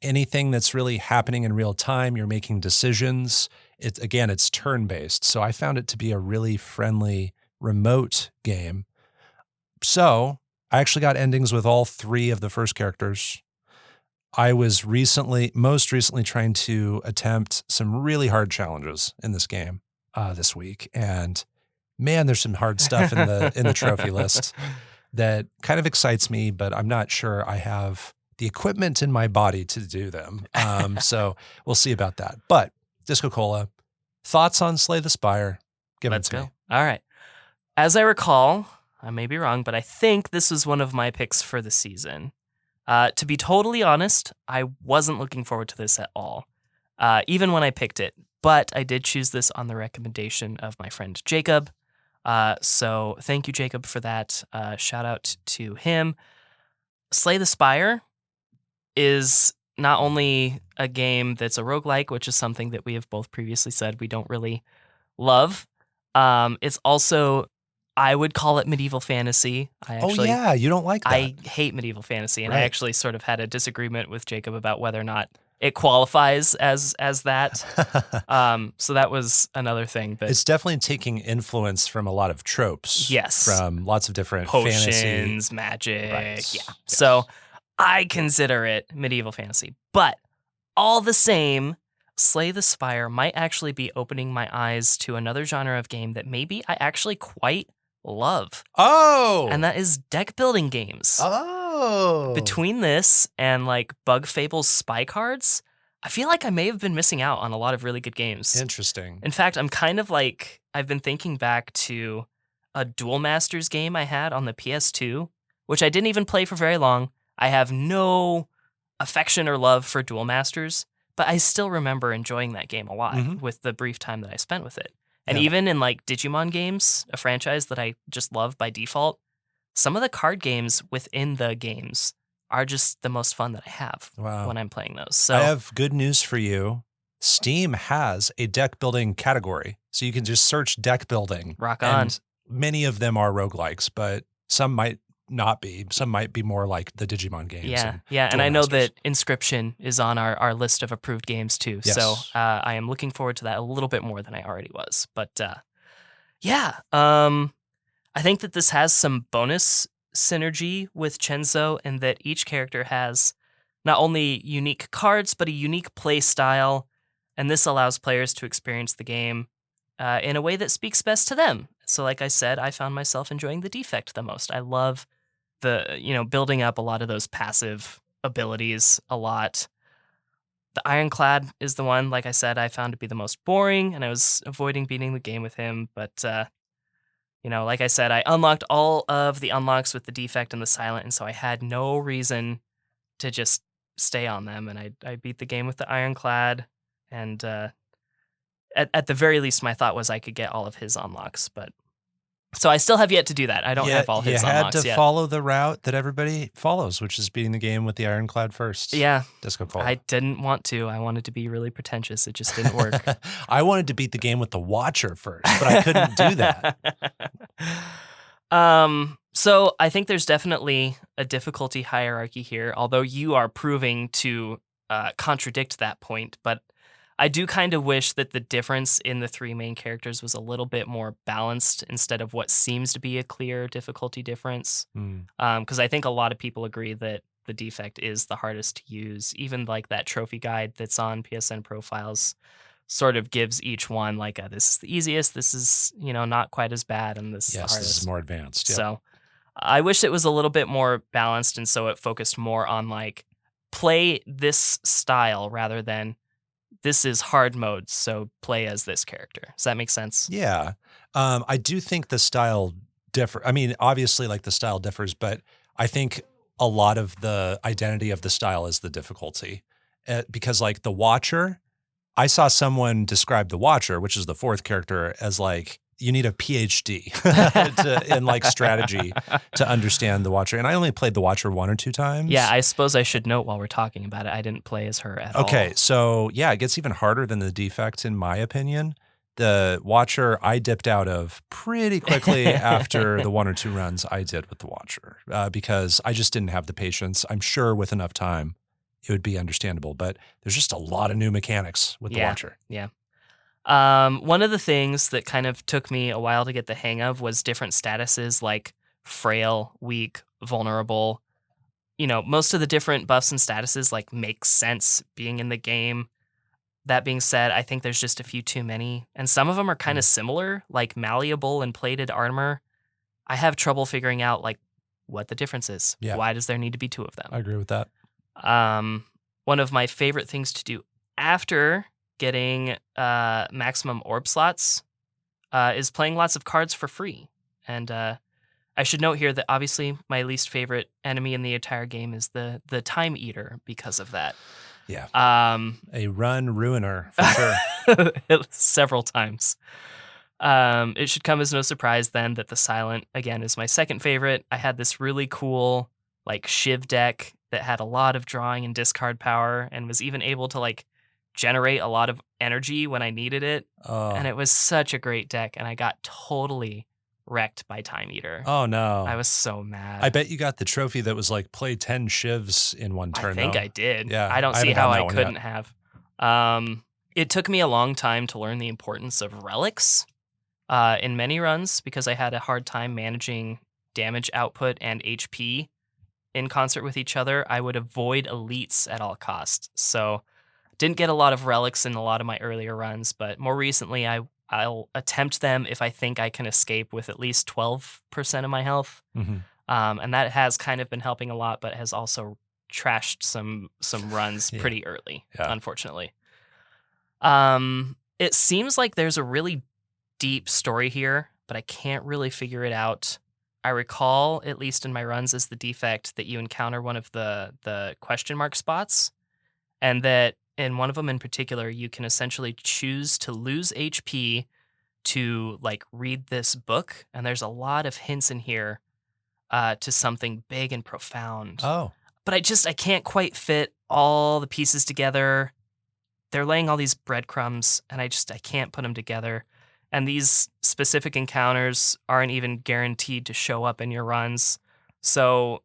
anything that's really happening in real time. You're making decisions. It's turn-based. So I found it to be a really friendly remote game. So I actually got endings with all 3 of the first characters. I was most recently trying to attempt some really hard challenges in this game this week. And man, there's some hard stuff in the trophy list that kind of excites me, but I'm not sure I have the equipment in my body to do them. So we'll see about that. But DiscoCola, thoughts on Slay the Spire? Give Let's it to go. me. All right. As I recall, I may be wrong, but I think this was one of my picks for the season. To be totally honest, I wasn't looking forward to this at all, even when I picked it. But I did choose this on the recommendation of my friend Jacob. So thank you, Jacob, for that. Shout out to him. Slay the Spire is not only a game that's a roguelike, which is something that we have both previously said we don't really love. It's also, I would call it medieval fantasy. You don't like that. I hate medieval fantasy, and I Right. actually sort of had a disagreement with Jacob about whether or not it qualifies as that. So that was another thing. But It's definitely taking influence from a lot of tropes. Yes. From lots of different fantasy. potions, magic, Right. yeah. Yes. So I consider it medieval fantasy, but all the same, Slay the Spire might actually be opening my eyes to another genre of game that maybe I actually quite love, Oh! and that is deck building games. Oh! Between this and like Bug Fable's Spy Cards, I feel like I may have been missing out on a lot of really good games. Interesting. In fact, I'm kind of like, I've been thinking back to a Duel Masters game I had on the PS2, which I didn't even play for very long. I have no affection or love for Duel Masters, but I still remember enjoying that game a lot Mhm. with the brief time that I spent with it. And Yeah. even in like Digimon games, a franchise that I just love by default, some of the card games within the games are just the most fun that I have Wow. when I'm playing those. So I have good news for you. Steam has a deck building category. So you can just search deck building. Rock on. And many of them are roguelikes, but some might not be. Some might be more like the Digimon games. yeah, and and Duel I know Masters. that Inscription is on our list of approved games too. Yes. So I am looking forward to that a little bit more than I already was. But I think that this has some bonus synergy with Chenso in that each character has not only unique cards, but a unique play style. And this allows players to experience the game in a way that speaks best to them. So like I said, I found myself enjoying the Defect the most. I love building up a lot of those passive abilities a lot. The Ironclad is the one, like I said, I found to be the most boring, and I was avoiding beating the game with him. But, like I said, I unlocked all of the unlocks with the Defect and the Silent, and so I had no reason to just stay on them. And I beat the game with the Ironclad, and at the very least, my thought was I could get all of his unlocks. But so I still have yet to do that. I don't have all his You had unlocks to yet. follow the route that everybody follows, which is beating the game with the Ironclad first. Yeah, DiscoCola. I didn't want to. I wanted to be really pretentious. It just didn't work. I wanted to beat the game with the Watcher first, but I couldn't do that. So I think there's definitely a difficulty hierarchy here, although you are proving to contradict that point. But I do kind of wish that the difference in the 3 main characters was a little bit more balanced instead of what seems to be a clear difficulty difference. Because I think a lot of people agree that the Defect is the hardest to use. Even like that trophy guide that's on PSN Profiles sort of gives each one like this is the easiest, this is not quite as bad, and this is the Yes, hardest. this is more advanced. Yep. So I wish it was a little bit more balanced, and so it focused more on like play this style rather than this is hard mode, so play as this character. Does that make sense? Yeah. I do think the style differ. I mean, obviously like the style differs, but I think a lot of the identity of the style is the difficulty. Because like the Watcher, I saw someone describe the Watcher, which is the 4th character, as like you need a PhD in like strategy to understand the Watcher. And I only played the Watcher 1 or 2 times. Yeah, I suppose I should note while we're talking about it, I didn't play as her at all. Okay, so yeah, it gets even harder than the Defect in my opinion. The Watcher I dipped out of pretty quickly after the 1 or 2 runs I did with the Watcher because I just didn't have the patience. I'm sure with enough time it would be understandable, but there's just a lot of new mechanics with the Watcher. Yeah. One of the things that kind of took me a while to get the hang of was different statuses like frail, weak, vulnerable. You know, most of the different buffs and statuses like make sense being in the game. That being said, I think there's just a few too many. And some of them are kind of similar, like malleable and plated armor. I have trouble figuring out like what the difference is. Yeah. Why does there need to be 2 of them? I agree with that. One of my favorite things to do after getting maximum orb slots is playing lots of cards for free. And I should note here that obviously my least favorite enemy in the entire game is the Time Eater because of that. Yeah. A run ruiner for sure. Several times. It should come as no surprise then that the Silent, again, is my second favorite. I had this really cool like Shiv deck that had a lot of drawing and discard power and was even able to like generate a lot of energy when I needed it. Oh. And it was such a great deck, and I got totally wrecked by Time Eater. Oh no. I was so mad. I bet you got the trophy that was like play 10 shivs in one turn. I think though. I did. Yeah, I don't I see haven't how gotten I that one couldn't yet. have. It took me a long time to learn the importance of relics in many runs because I had a hard time managing damage output and HP in concert with each other. I would avoid elites at all costs. So didn't get a lot of relics in a lot of my earlier runs, but more recently I'll attempt them if I think I can escape with at least 12% of my health. Mm-hmm. And that has kind of been helping a lot, but has also trashed some runs Yeah. pretty early, Yeah. unfortunately. It seems like there's a really deep story here, but I can't really figure it out. I recall, at least in my runs as the Defect, that you encounter one of the question mark spots, and that in one of them in particular, you can essentially choose to lose HP to like read this book, and there's a lot of hints in here to something big and profound. Oh. But I can't quite fit all the pieces together. They're laying all these breadcrumbs, and I can't put them together. And these specific encounters aren't even guaranteed to show up in your runs. So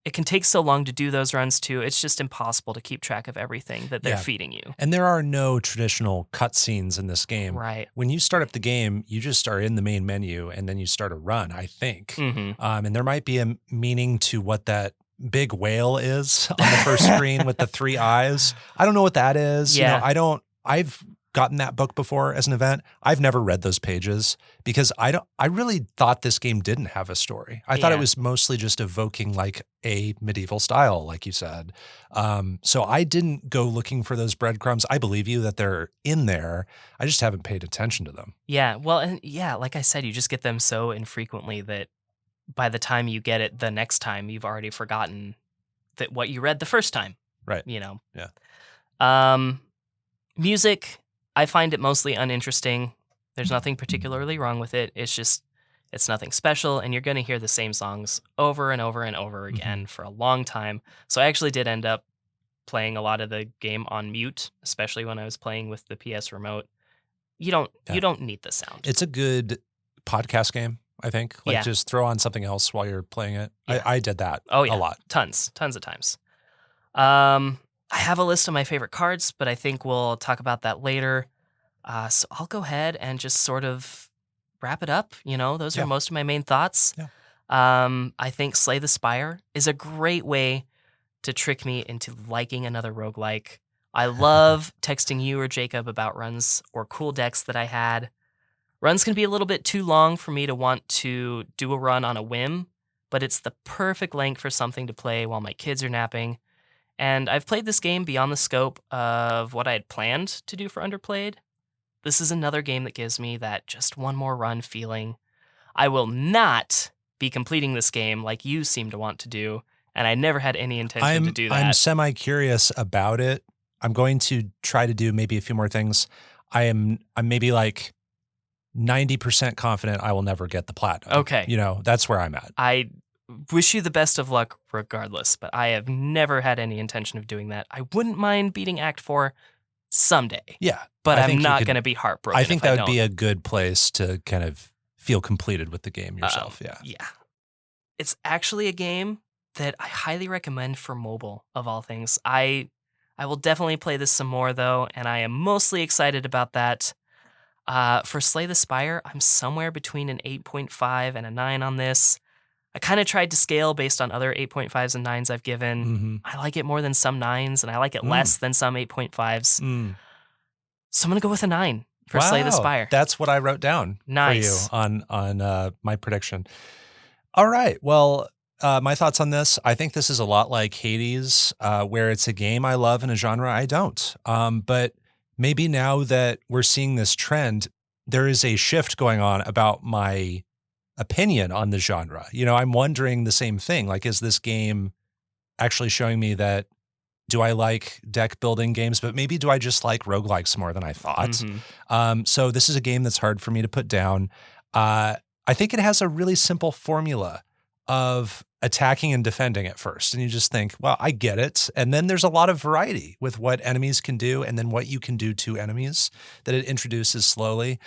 it can take so long to do those runs too. It's just impossible to keep track of everything that they're Yeah. feeding you. And there are no traditional cutscenes in this game. Right. When you start up the game, you just are in the main menu and then you start a run, I think. Mm-hmm. And there might be a meaning to what that big whale is on the first screen with the 3 eyes. I don't know what that is. Yeah. You know, I've gotten that book before as an event. I've never read those pages because I really thought this game didn't have a story. I thought Yeah. it was mostly just evoking like a medieval style, like you said. So I didn't go looking for those breadcrumbs. I believe you that they're in there. I just haven't paid attention to them. Yeah. Well, and yeah, like I said, you just get them so infrequently that by the time you get it the next time, you've already forgotten that what you read the first time. Right. You know? Yeah. Music, I find it mostly uninteresting. There's nothing particularly wrong with it. It's nothing special, and you're going to hear the same songs over and over and over again for a long time. So I actually did end up playing a lot of the game on mute, especially when I was playing with the PS remote. You don't need the sound. It's a good podcast game, I think. Like Yeah. just throw on something else while you're playing it. Yeah. I did that Oh, yeah. a lot. Tons of times. I have a list of my favorite cards, but I think we'll talk about that later. So I'll go ahead and just sort of wrap it up. You know, those Yeah. are most of my main thoughts. Yeah. I think Slay the Spire is a great way to trick me into liking another roguelike. I love texting you or Jacob about runs or cool decks that I had. Runs can be a little bit too long for me to want to do a run on a whim, but it's the perfect length for something to play while my kids are napping. And I've played this game beyond the scope of what I had planned to do for Underplayed. This is another game that gives me that just one more run feeling. I will not be completing this game like you seem to want to do, and I never had any intention to do that. I'm semi-curious about it. I'm going to try to do maybe a few more things. I'm maybe like 90% confident I will never get the platinum. Okay. You know, that's where I'm at. I wish you the best of luck regardless, but I have never had any intention of doing that. I wouldn't mind beating Act 4 someday, Yeah. but I I'm think you not could- going to be heartbroken. I think if that I would don't. be a good place to kind of feel completed with the game yourself. Yeah. Yeah. It's actually a game that I highly recommend for mobile, of all things. I will definitely play this some more, though, and I am mostly excited about that. For Slay the Spire, I'm somewhere between an 8.5 and a 9 on this. I kind of tried to scale based on other 8.5s and 9s I've given. Mm-hmm. I like it more than some 9s, and I like it less than some 8.5s. So I'm going to go with a 9 for Slay the Spire. That's what I wrote down Nice. for you on my prediction. All right. Well, my thoughts on this, I think this is a lot like Hades, where it's a game I love and a genre I don't. But maybe now that we're seeing this trend, there is a shift going on about my opinion on the genre. You know, I'm wondering the same thing. Like, is this game actually showing me that, do I like deck building games, but maybe do I just like roguelikes more than I thought? Mhm. So this is a game that's hard for me to put down. I think it has a really simple formula of attacking and defending at first. And you just think, well, I get it. And then there's a lot of variety with what enemies can do and then what you can do to enemies that it introduces slowly.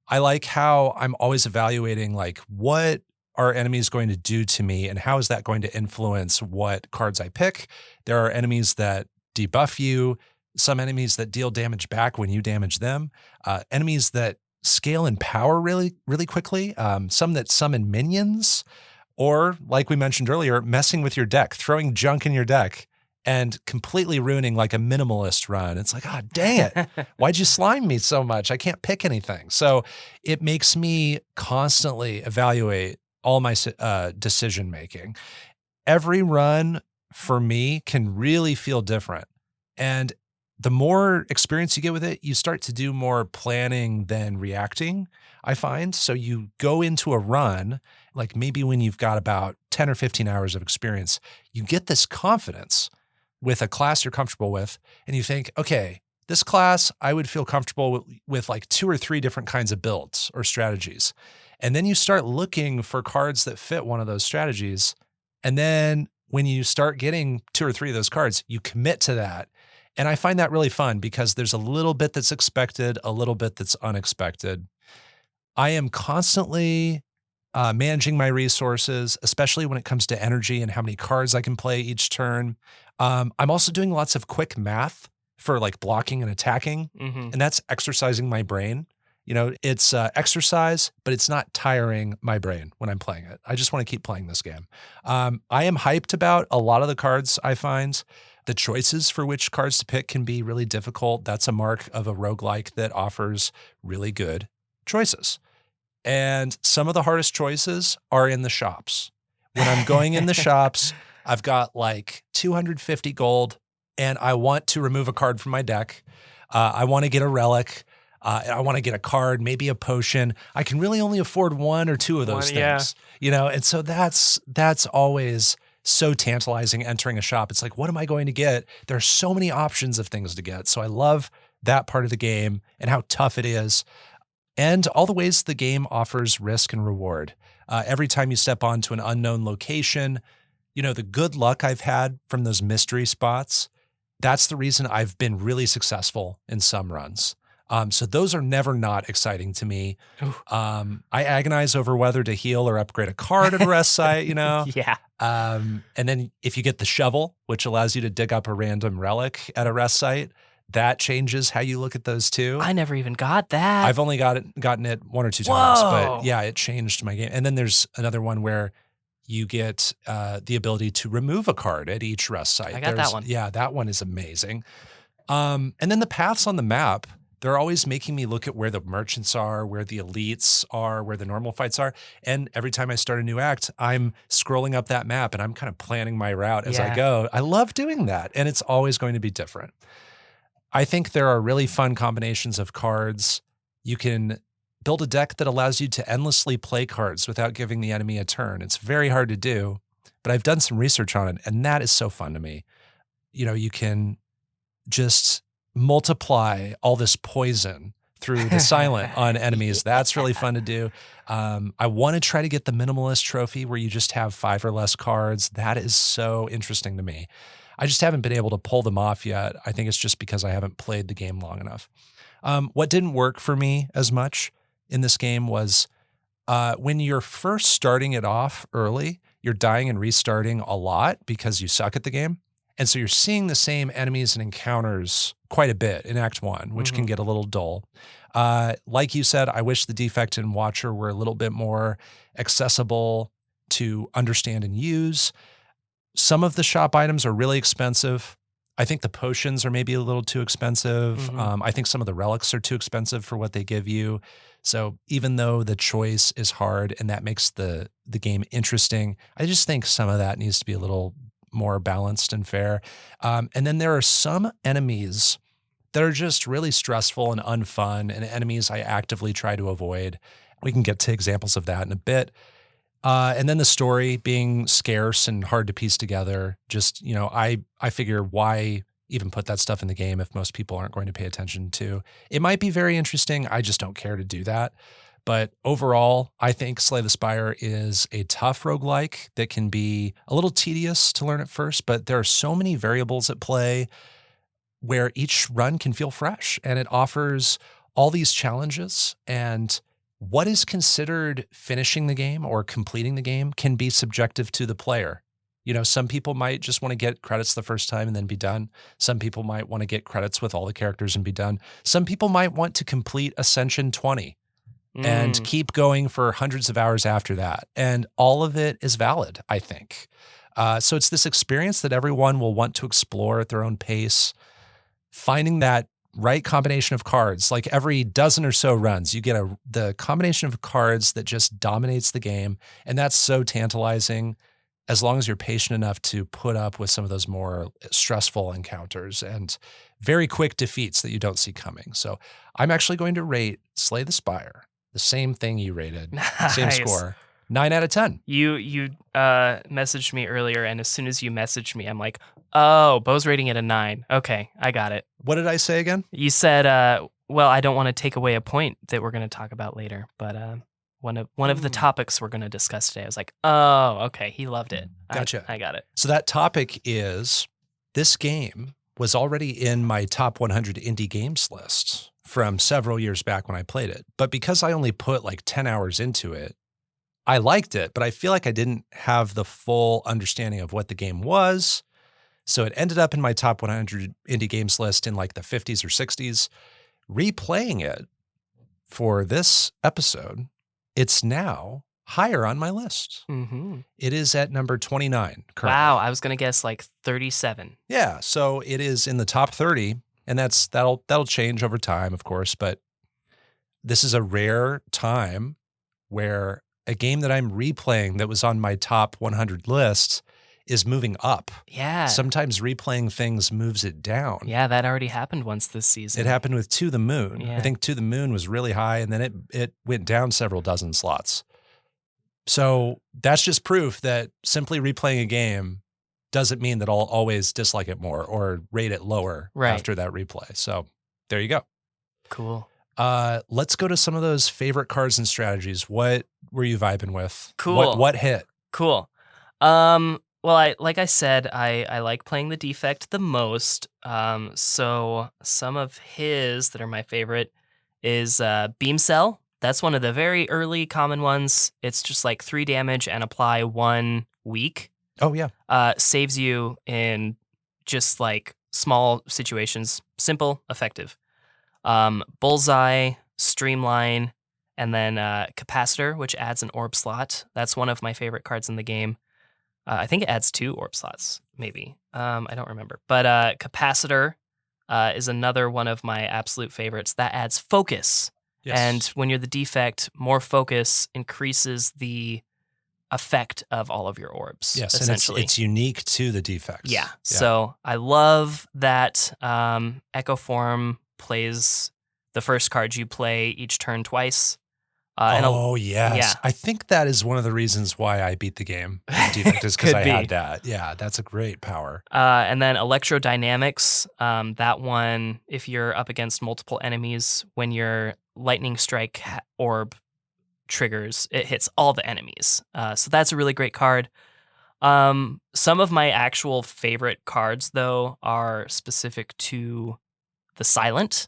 I like how I'm always evaluating, like, what are enemies going to do to me and how is that going to influence what cards I pick? There are enemies that debuff you, some enemies that deal damage back when you damage them, enemies that scale in power really, really quickly, some that summon minions, or like we mentioned earlier, messing with your deck, throwing junk in your deck and completely ruining like a minimalist run. It's like, oh, dang it. Why'd you slime me so much? I can't pick anything. So it makes me constantly evaluate all my decision making. Every run for me can really feel different. And the more experience you get with it, you start to do more planning than reacting, I find. So you go into a run, like maybe when you've got about 10 or 15 hours of experience, you get this confidence with a class you're comfortable with, and you think, okay, this class, I would feel comfortable with like 2 or 3 different kinds of builds or strategies. And then you start looking for cards that fit one of those strategies. And then when you start getting 2 or 3 of those cards, you commit to that. And I find that really fun because there's a little bit that's expected, a little bit that's unexpected. I am constantly managing my resources, especially when it comes to energy and how many cards I can play each turn. I'm also doing lots of quick math for like blocking and attacking, Mhm. and that's exercising my brain. You know, it's exercise, but it's not tiring my brain when I'm playing it. I just want to keep playing this game. I am hyped about a lot of the cards I find. The choices for which cards to pick can be really difficult. That's a mark of a roguelike that offers really good choices. And some of the hardest choices are in the shops. When I'm going in the shops, I've got like 250 gold and I want to remove a card from my deck. I want to get a relic. I want to get a card, maybe a potion. I can really only afford 1 or 2 of those One, yeah. things, you know? And so that's always so tantalizing entering a shop. It's like, what am I going to get? There are so many options of things to get. So I love that part of the game and how tough it is. And all the ways the game offers risk and reward. Every time you step onto an unknown location, you know, the good luck I've had from those mystery spots, that's the reason I've been really successful in some runs. So those are never not exciting to me. I agonize over whether to heal or upgrade a card at a rest site, you know? Yeah. And then if you get the shovel, which allows you to dig up a random relic at a rest site, that changes how you look at those too. I never even got that. I've only gotten it 1 or 2 times, Whoa. but yeah, it changed my game. And then there's another one where you get the ability to remove a card at each rest site. I got that one. Yeah, that one is amazing. And then the paths on the map, they're always making me look at where the merchants are, where the elites are, where the normal fights are. And every time I start a new act, I'm scrolling up that map and I'm kind of planning my route as I Yeah. go. I love doing that. And it's always going to be different. I think there are really fun combinations of cards. You can build a deck that allows you to endlessly play cards without giving the enemy a turn. It's very hard to do, but I've done some research on it, and that is so fun to me. You know, you can just multiply all this poison through the silent on enemies. That's really fun to do. I want to try to get the minimalist trophy where you just have 5 or less cards. That is so interesting to me. I just haven't been able to pull them off yet. I think it's just because I haven't played the game long enough. What didn't work for me as much in this game was when you're first starting it off early, you're dying and restarting a lot because you suck at the game. And so you're seeing the same enemies and encounters quite a bit in Act 1, which can get a little dull. Like you said, I wish the Defect and Watcher were a little bit more accessible to understand and use. Some of the shop items are really expensive. I think the potions are maybe a little too expensive. I think some of the relics are too expensive for what they give you. So even though the choice is hard and that makes the game interesting, I just think some of that needs to be a little more balanced and fair. And then there are some enemies that are just really stressful and unfun, and enemies I actively try to avoid. We can get to examples of that in a bit. And then the story being scarce and hard to piece together. Just, I figure why even put that stuff in the game if most people aren't going to pay attention to. It might be very interesting. I just don't care to do that. But overall, I think Slay the Spire is a tough roguelike that can be a little tedious to learn at first, but there are so many variables at play where each run can feel fresh, and it offers all these challenges. And what is considered finishing the game or completing the game can be subjective to the player. Some people might just want to get credits the first time and then be done. Some people might want to get credits with all the characters and be done. Some people might want to complete Ascension 20 and keep going for hundreds of hours after that. And all of it is valid, I think. So it's this experience that everyone will want to explore at their own pace, finding that right combination of cards. Like every dozen or so runs, you get the combination of cards that just dominates the game. And that's so tantalizing as long as you're patient enough to put up with some of those more stressful encounters and very quick defeats that you don't see coming. So I'm actually going to rate Slay the Spire the same thing you rated, same score, 9 out of 10. You messaged me earlier, and as soon as you messaged me, I'm like, oh, Bo's rating it a 9. Okay, I got it. What did I say again? You said, well, I don't want to take away a point that we're going to talk about later, but one of the topics we're going to discuss today. I was like, oh, okay, he loved it. Gotcha. I got it. So that topic is, this game was already in my top 100 indie games list from several years back when I played it. But because I only put like 10 hours into it, I liked it, but I feel like I didn't have the full understanding of what the game was. So it ended up in my top 100 indie games list in like the 50s or 60s. Replaying it for this episode, it's now higher on my list. It is at number 29 currently. Wow, I was going to guess like 37. Yeah, so it is in the top 30, and that'll change over time, of course, but this is a rare time where a game that I'm replaying that was on my top 100 list is moving up. Yeah. Sometimes replaying things moves it down. Yeah, that already happened once this season. It happened with To the Moon. Yeah. I think To the Moon was really high, and then it went down several dozen slots. So that's just proof that simply replaying a game doesn't mean that I'll always dislike it more or rate it lower after that replay. So there you go. Cool. Let's go to some of those favorite cards and strategies. What were you vibing with? Cool. What hit? Cool. Well, like I said, I like playing the Defect the most. So some of his that are my favorite is Beam Cell. That's one of the very early common ones. It's just like 3 damage and apply 1 weak. Oh, yeah. Saves you in just like small situations. Simple, effective. Bullseye, Streamline, and then Capacitor, which adds an orb slot. That's one of my favorite cards in the game. I think it adds 2 orb slots, maybe. I don't remember. But Capacitor is another one of my absolute favorites. That adds focus. Yes. And when you're the Defect, more focus increases the effect of all of your orbs. Yes, essentially. and it's unique to the Defects. Yeah. So I love that Echo Form plays the first card you play each turn twice. Oh, yes. yeah. I think that is one of the reasons why I beat the game. Defect is because Could I be. had that. Yeah, that's a great power. And then electrodynamics. That one, if you're up against multiple enemies, when your lightning strike orb triggers, it hits all the enemies. So that's a really great card. Some of my actual favorite cards, though, are specific to the silent.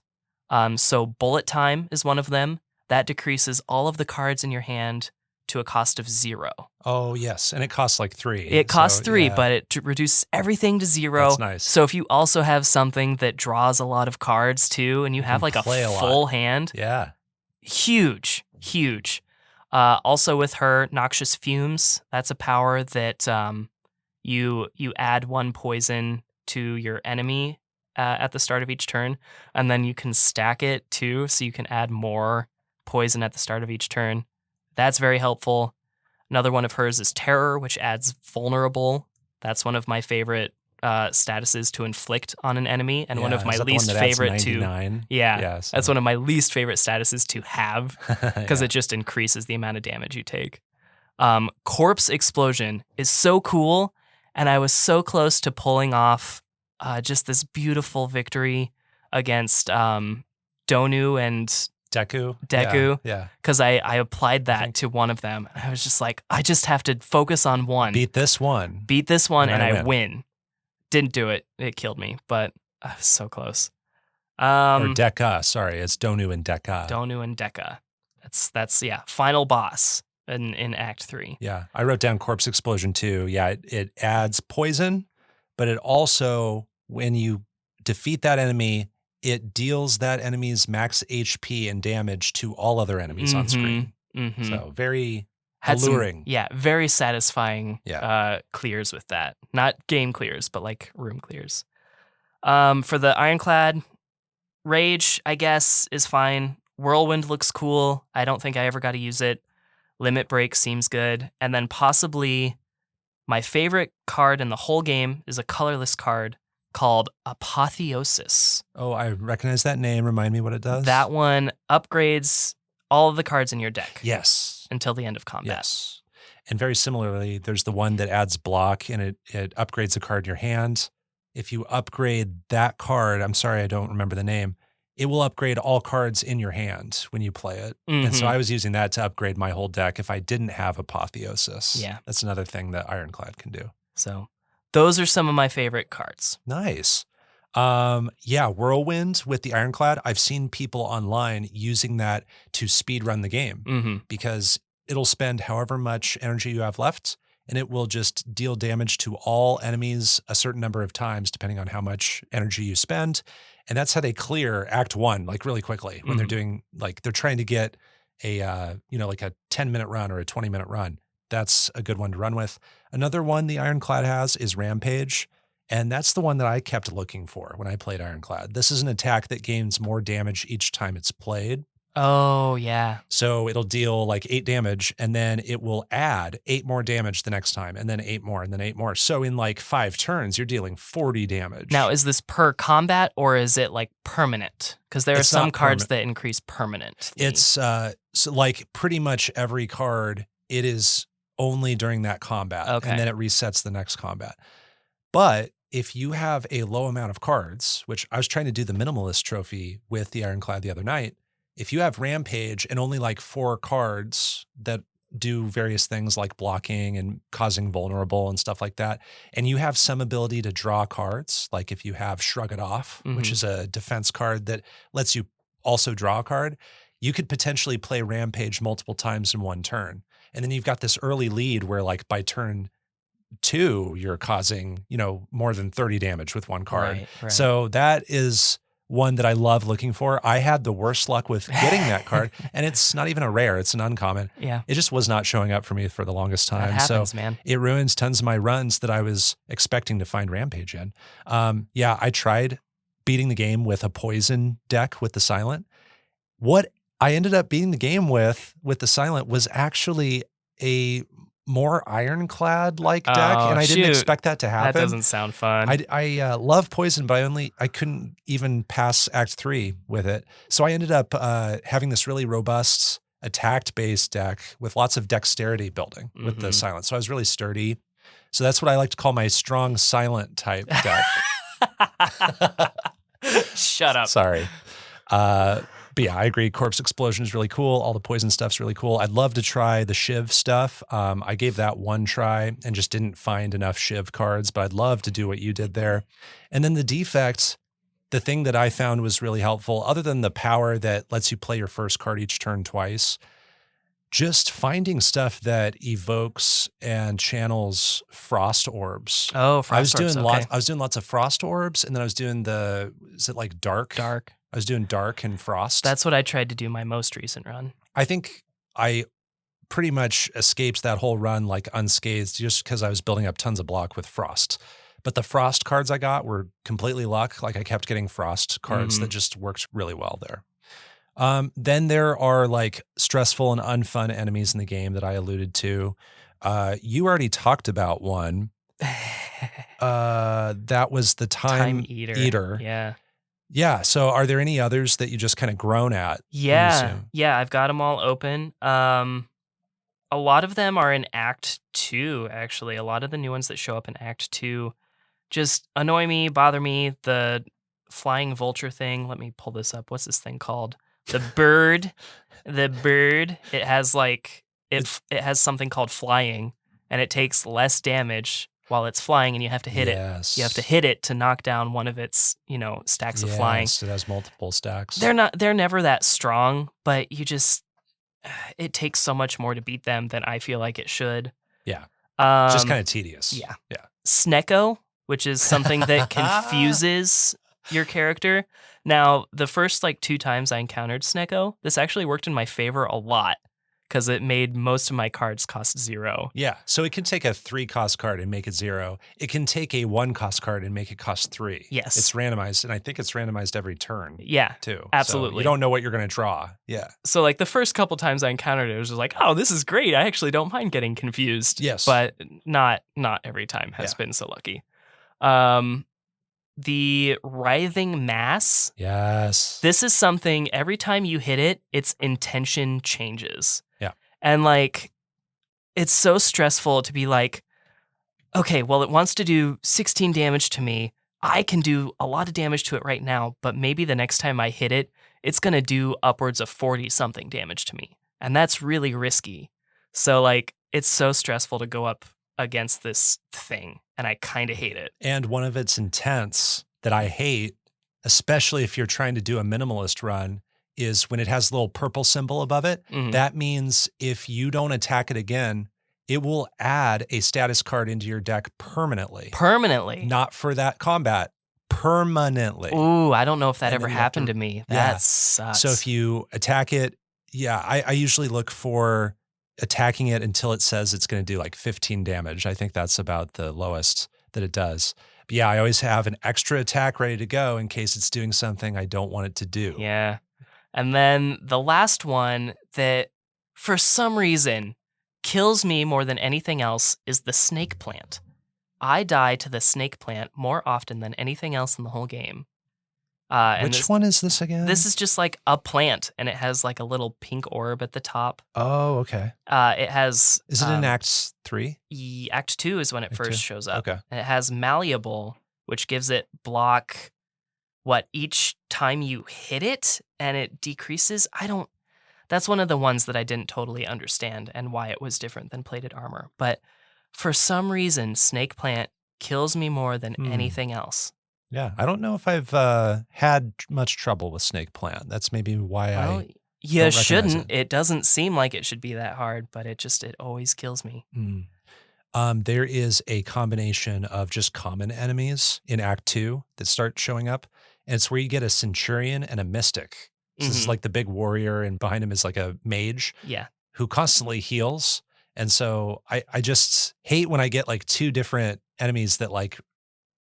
So bullet time is one of them. That decreases all of the cards in your hand to a cost of 0. Oh, yes. And it costs like 3. It costs So, 3, yeah, but it reduces everything to 0. that's nice. So if you also have something that draws a lot of cards too, and you have can like a play a lot. full hand, Yeah. huge. Also with her, Noxious Fumes. That's a power that you add 1 poison to your enemy at the start of each turn, and then you can stack it too, so you can add more poison at the start of each turn. That's very helpful. Another one of hers is Terror, which adds Vulnerable. That's one of my favorite statuses to inflict on an enemy, and one of my Is that the least one that adds favorite to 99? yeah, Yeah, so- that's one of my least favorite statuses to have because Yeah. it just increases the amount of damage you take. Corpse Explosion is so cool, and I was so close to pulling off just this beautiful victory against Donu and Deku. Deku. Yeah. because I applied that to one of them. I was just like, I just have to focus on one, Beat this one. beat this one, and and I I win. Didn't do it. It killed me, but I was so close. Or Deka. Sorry, it's Donu and Deka. Donu and Deka. That's final boss in Act 3. Yeah, I wrote down Corpse Explosion too. Yeah, it adds poison, but it also, when you defeat that enemy, it deals that enemy's max HP and damage to all other enemies on screen. Mm-hmm. So very Had some- alluring. very satisfying Yeah. clears with that. Not game clears, but like room clears. For the Ironclad, Rage, I guess, is fine. Whirlwind looks cool. I don't think I ever got to use it. Limit Break seems good. And then possibly my favorite card in the whole game is a colorless card called Apotheosis. Oh, I recognize that name. Remind me what it does. That one upgrades all of the cards in your deck Yes. until the end of combat. Yes. And very similarly, there's the one that adds block and it upgrades a card in your hand. If you upgrade that card, I'm sorry, I don't remember the name, it will upgrade all cards in your hand when you play it. And so Mhm. I was using that to upgrade my whole deck if I didn't have Apotheosis. Yeah. That's another thing that Ironclad can do. So those are some of my favorite cards. Nice. Yeah, Whirlwind with the Ironclad. I've seen people online using that to speed run the game Mm-hmm. because it'll spend however much energy you have left and it will just deal damage to all enemies a certain number of times depending on how much energy you spend. And that's how they clear Act 1 like really quickly when they're doing like they're trying to get a like a 10-minute run or a 20-minute run. That's a good one to run with. Another one the Ironclad has is Rampage. And that's the one that I kept looking for when I played Ironclad. This is an attack that gains more damage each time it's played. Oh, yeah. So it'll deal like 8 damage and then it will add 8 more damage the next time and then 8 more and then 8 more. So in like 5 turns, you're dealing 40 damage. Now, is this per combat or is it like permanent? Because there are It's some not cards that increase permanent. It's so like pretty much every card, it is only during that combat. Okay. And then it resets the next combat. But if you have a low amount of cards, which I was trying to do the minimalist trophy with the Ironclad the other night, if you have Rampage and only like 4 cards that do various things like blocking and causing vulnerable and stuff like that, and you have some ability to draw cards, like if you have Shrug It Off, which is a defense card that lets you also draw a card, you could potentially play Rampage multiple times in one turn. And then you've got this early lead where like by turn 2, you're causing, more than 30 damage with one card. Right. So that is one that I love looking for. I had the worst luck with getting that card, and it's not even a rare, it's an uncommon. Yeah. It just was not showing up for me for the longest time. That happens, so man. it ruins tons of my runs that I was expecting to find Rampage in. I tried beating the game with a poison deck with the Silent. What I ended up beating the game with the Silent was actually a more Ironclad-like deck, and I didn't expect that to happen. That doesn't sound fun. I love poison, but I couldn't even pass Act 3 with it. So I ended up having this really robust attack-based deck with lots of dexterity building with the Mhm. silent. So I was really sturdy. So that's what I like to call my strong silent type deck. Shut up. Sorry. But yeah, I agree. Corpse Explosion is really cool. All the poison stuff's really cool. I'd love to try the Shiv stuff. I gave that one try and just didn't find enough Shiv cards, but I'd love to do what you did there. And then the defect, the thing that I found was really helpful, other than the power that lets you play your first card each turn twice, just finding stuff that evokes and channels frost orbs. Oh, I was Frost doing Orbs, okay. I was doing lots of frost orbs, and then I was doing is it like dark? Dark. I was doing dark and frost. That's what I tried to do my most recent run. I think I pretty much escaped that whole run like unscathed just because I was building up tons of block with frost. But the frost cards I got were completely luck. Like I kept getting frost cards that just worked really well there. Then there are like stressful and unfun enemies in the game that I alluded to. You already talked about one. That was the Time Eater. Yeah. Yeah. So are there any others that you just kind of groan at? Yeah. Yeah, I've got them all open. A lot of them are in Act 2, actually. A lot of the new ones that show up in Act 2 just annoy me, bother me. The flying vulture thing. Let me pull this up. What's this thing called? The bird. The bird. It has like it has something called flying, and it takes less damage while it's flying, and you have to hit it. You have to hit it to knock down one of its, stacks of flying. Yes, it has multiple stacks. They're never that strong, but it takes so much more to beat them than I feel like it should. Yeah. Just kind of tedious. Yeah. Yeah. Snecko, which is something that confuses your character. Now, the first 2 times I encountered Snecko, this actually worked in my favor a lot because it made most of my cards cost 0. Yeah. So it can take a 3-cost card and make it 0. It can take a 1-cost card and make it cost 3. Yes. It's randomized, and I think it's randomized every turn. Yeah. Too. Absolutely. So you don't know what you're going to draw. Yeah. So the first couple times I encountered it, it was just like, oh, this is great. I actually don't mind getting confused. Yes. But not every time has been so lucky. The Writhing Mass. Yes. This is something every time you hit it, its intention changes. Yeah. And it's so stressful to be like, okay, well, it wants to do 16 damage to me. I can do a lot of damage to it right now, but maybe the next time I hit it, it's going to do upwards of 40 something damage to me. And that's really risky. So it's so stressful to go up against this thing, and I kind of hate it. And one of its intents that I hate, especially if you're trying to do a minimalist run, is when it has a little purple symbol above it. Mhm. That means if you don't attack it again, it will add a status card into your deck permanently. Permanently. Not for that combat. Permanently. Ooh, I don't know if that And ever then you have happened to- to me. Yeah. That sucks. So if you attack it, I usually look for attacking it until it says it's going to do 15 damage. I think that's about the lowest that it does. But yeah, I always have an extra attack ready to go in case it's doing something I don't want it to do. Yeah. And then the last one that for some reason kills me more than anything else is the snake plant. I die to the snake plant more often than anything else in the whole game. Which one is this again? This is just a plant, and it has a little pink orb at the top. Oh, okay. It has... Is it in Act 3? Act 2 is when it Act first 2? shows up. Okay. And it has Malleable, which gives it block, each time you hit it, and it decreases? That's one of the ones that I didn't totally understand and why it was different than plated armor. But for some reason, Snake Plant kills me more than anything else. Yeah, I don't know if I've had much trouble with Snake Plant. That's maybe why Well, I you don't recognize shouldn't. it. It doesn't seem like it should be that hard, but it always kills me. There is a combination of just common enemies in Act 2 that start showing up. And it's where you get a Centurion and a Mystic. So this is Mhm. the big warrior, and behind him is a mage Yeah. who constantly heals. And so I just hate when I get 2 different enemies that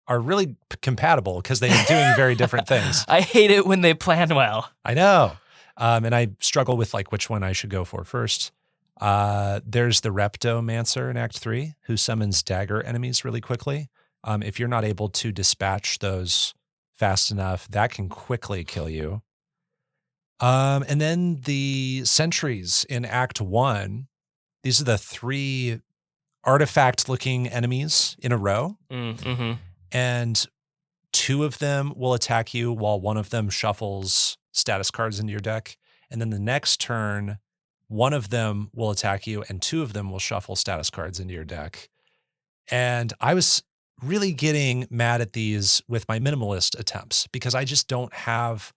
are really compatible because they are doing very different things. I hate it when they plan well. I know. And I struggle with which one I should go for first. There's the Reptomancer in Act 3 who summons dagger enemies really quickly. If you're not able to dispatch those fast enough, that can quickly kill you. And then the sentries in Act 1, these are the 3 artifact-looking enemies in a row, Mm-hmm. and 2 of them will attack you while 1 of them shuffles status cards into your deck. And then the next turn, 1 of them will attack you and 2 of them will shuffle status cards into your deck. And I was really getting mad at these with my minimalist attempts because I just don't have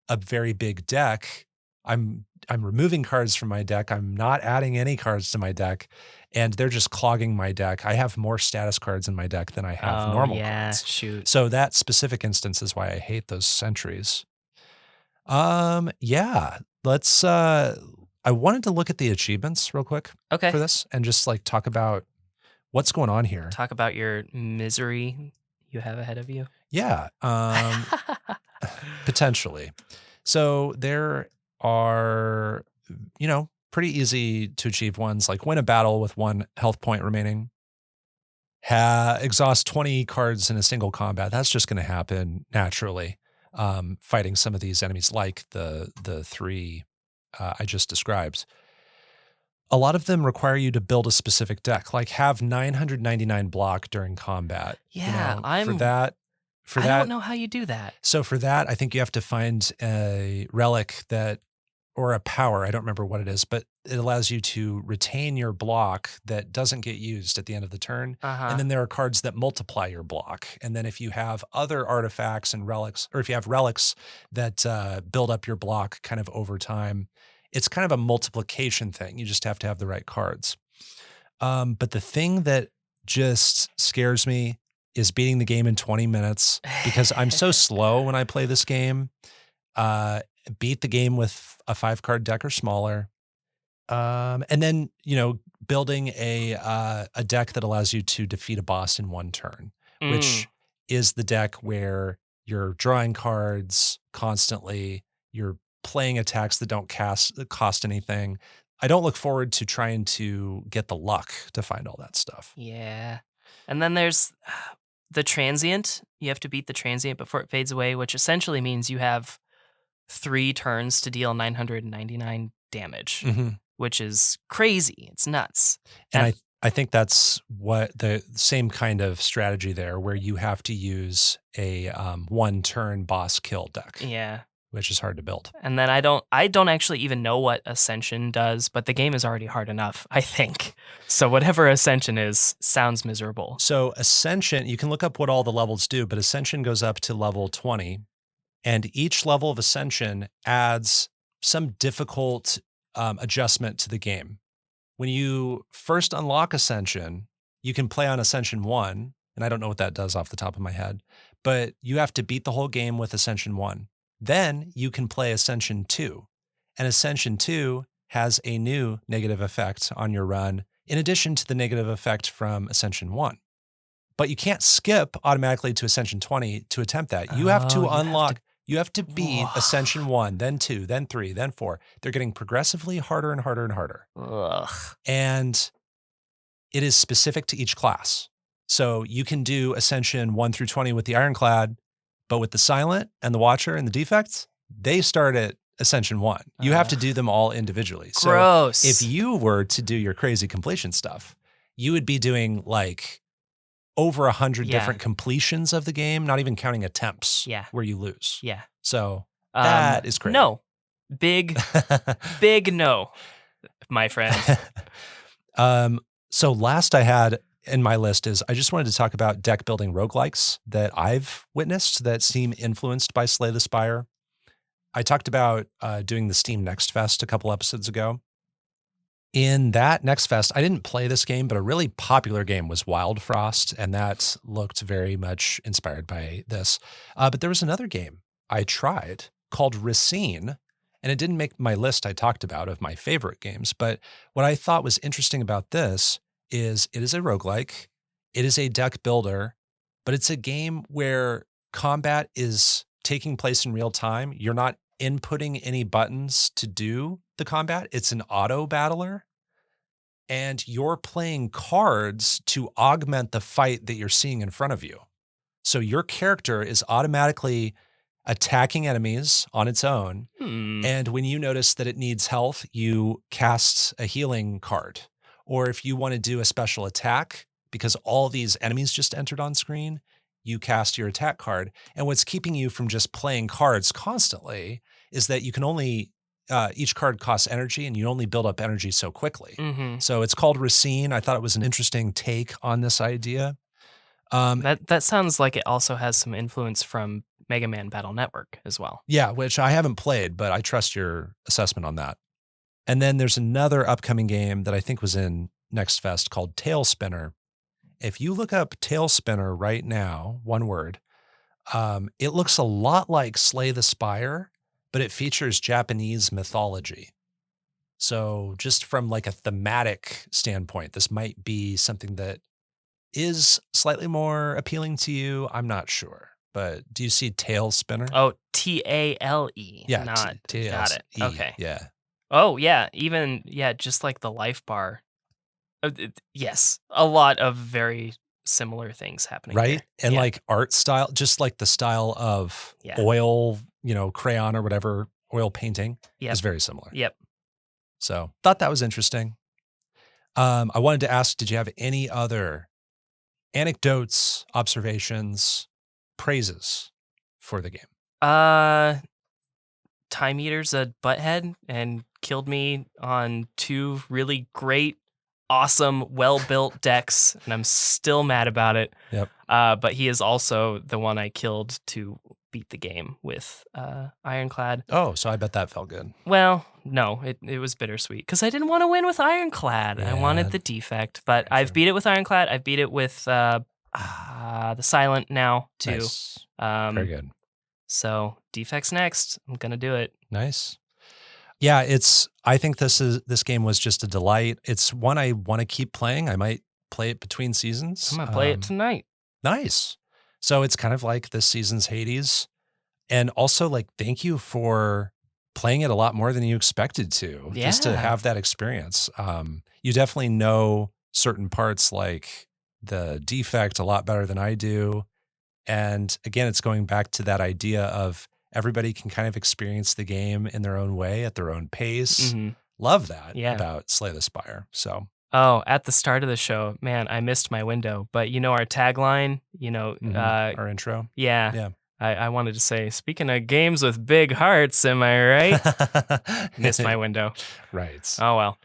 a very big deck. I'm removing cards from my deck. I'm not adding any cards to my deck, and they're just clogging my deck. I have more status cards in my deck than I have normal cards. Shoot. So that specific instance is why I hate those sentries. Yeah, let's I wanted to look at the achievements real quick Okay. for this and just like talk about what's going on here. Talk about your misery you have ahead of you. Yeah, potentially. So there are, pretty easy to achieve ones like win a battle with 1 health point remaining. Exhaust 20 cards in a single combat. That's just going to happen naturally. Fighting some of these enemies like the 3 I just described. A lot of them require you to build a specific deck, like have 999 block during combat. Yeah, I don't know how you do that. So for that, I think you have to find a relic or a power, I don't remember what it is, but it allows you to retain your block that doesn't get used at the end of the turn. Uh-huh. And then there are cards that multiply your block. And then if you have other artifacts and relics, or if you have relics that build up your block kind of over time, it's kind of a multiplication thing. You just have to have the right cards. But the thing that just scares me is beating the game in 20 minutes because I'm so slow when I play this game. Beat the game with a 5-card deck or smaller. And then, building a deck that allows you to defeat a boss in 1 turn, which is the deck where you're drawing cards constantly, you're playing attacks that don't cost anything. I don't look forward to trying to get the luck to find all that stuff. Yeah. And then there's the transient. You have to beat the transient before it fades away, which essentially means you have 3 turns to deal 999 damage, which is crazy. It's nuts. And I think that's what the same kind of strategy there, where you have to use a 1-turn boss kill deck. Yeah. Which is hard to build. And then I don't actually even know what Ascension does, but the game is already hard enough, I think. So whatever Ascension is sounds miserable. So Ascension, you can look up what all the levels do, but Ascension goes up to level 20. And each level of Ascension adds some difficult adjustment to the game. When you first unlock Ascension, you can play on Ascension 1, and I don't know what that does off the top of my head, but you have to beat the whole game with Ascension 1. Then you can play Ascension 2, and Ascension 2 has a new negative effect on your run, in addition to the negative effect from Ascension 1. But you can't skip automatically to Ascension 20 to attempt that. You have to unlock... You have to beat Ascension 1, then 2, then 3, then 4. They're getting progressively harder and harder and harder. Ugh. And it is specific to each class. So you can do Ascension 1 through 20 with the Ironclad, but with the Silent and the Watcher and the Defects, they start at Ascension 1. You have to do them all individually. Gross. So if you were to do your crazy completion stuff, you would be doing like over 100 different completions of the game, not even counting attempts where you lose. Yeah. So that is crazy. No. Big no, my friend. So last I had in my list is I just wanted to talk about deck building roguelikes that I've witnessed that seem influenced by Slay the Spire. I talked about doing the Steam Next Fest a couple episodes ago. In that Next Fest, I didn't play this game, but a really popular game was Wild Frost, and that looked very much inspired by this. But there was another game I tried called Racine, and it didn't make my list I talked about of my favorite games. But what I thought was interesting about this is it is a roguelike, it is a deck builder, but it's a game where combat is taking place in real time. You're not inputting any buttons to do the combat. It's an auto battler, and you're playing cards to augment the fight that you're seeing in front of you. So your character is automatically attacking enemies on its own. And when you notice that it needs health, you cast a healing card. Or if you want to do a special attack, because all these enemies just entered on screen, you cast your attack card. And what's keeping you from just playing cards constantly is that you can only, each card costs energy and you only build up energy so quickly. So it's called Racine. I thought it was an interesting take on this idea. That sounds like it also has some influence from Mega Man Battle Network as well. Yeah, which I haven't played, but I trust your assessment on that. And then there's another upcoming game that I think was in Next Fest called Tail Spinner. If you look up Tail Spinner right now, one word, it looks a lot like Slay the Spire, but it features Japanese mythology. So just from like a thematic standpoint, this might be something that is slightly more appealing to you. I'm not sure. But do you see Tail Spinner? Oh, Tale. Yeah, Not got it. T-A-L-E, Okay. Yeah. Oh, yeah. Even, just like the life bar. Yes. A lot of very similar things happening. Right. Here. And Yeah. like art style, just like the style of oil, crayon or whatever, oil painting is very similar. Yep. So thought that was interesting. I wanted to ask, did you have any other anecdotes, observations, praises for the game? Time Eater's a butthead and killed me on 2 really great, awesome, well-built decks, and I'm still mad about it. Yep. But he is also the one I killed to beat the game with Ironclad. Oh, so I bet that felt good. Well, no, it was bittersweet because I didn't want to win with Ironclad. I wanted the defect, but I've beat it with Ironclad. I've beat it with the Silent now too. Nice. Very good. So defects next. I'm gonna do it. Nice. Yeah, I think this game was just a delight. It's one I want to keep playing. I might play it between seasons. I'm gonna play it tonight. Nice. So it's kind of like this season's Hades. And also like, thank you for playing it a lot more than you expected to, just to have that experience. You definitely know certain parts like the defect a lot better than I do. And again, it's going back to that idea of everybody can kind of experience the game in their own way at their own pace. Love that about Slay the Spire. So, at the start of the show, man, I missed my window. But our tagline, our intro. Yeah. I wanted to say, speaking of games with big hearts, am I right? Missed my window. Right. Oh, well.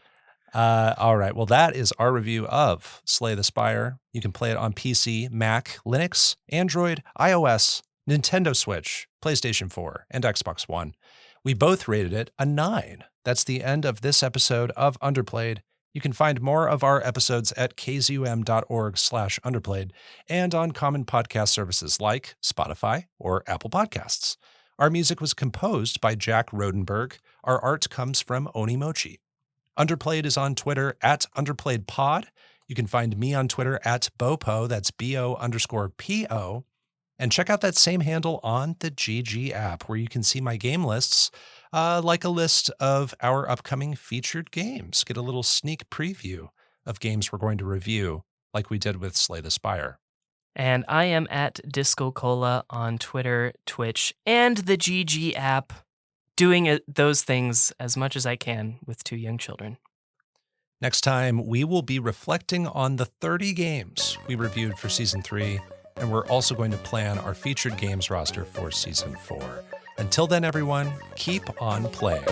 All right. Well, that is our review of Slay the Spire. You can play it on PC, Mac, Linux, Android, iOS, Nintendo Switch, PlayStation 4, and Xbox One. We both rated it a 9. That's the end of this episode of Underplayed. You can find more of our episodes at kzum.org/underplayed and on common podcast services like Spotify or Apple Podcasts. Our music was composed by Jack Rodenberg. Our art comes from Onimochi. Underplayed is on Twitter at UnderplayedPod. You can find me on Twitter at BoPo, that's BO_PO. And check out that same handle on the GG app where you can see my game lists, like a list of our upcoming featured games. Get a little sneak preview of games we're going to review, like we did with Slay the Spire. And I am at DiscoCola on Twitter, Twitch, and the GG app, doing those things as much as I can with 2 young children. Next time, we will be reflecting on the 30 games we reviewed for Season 3, and we're also going to plan our featured games roster for Season 4. Until then, everyone, keep on playing.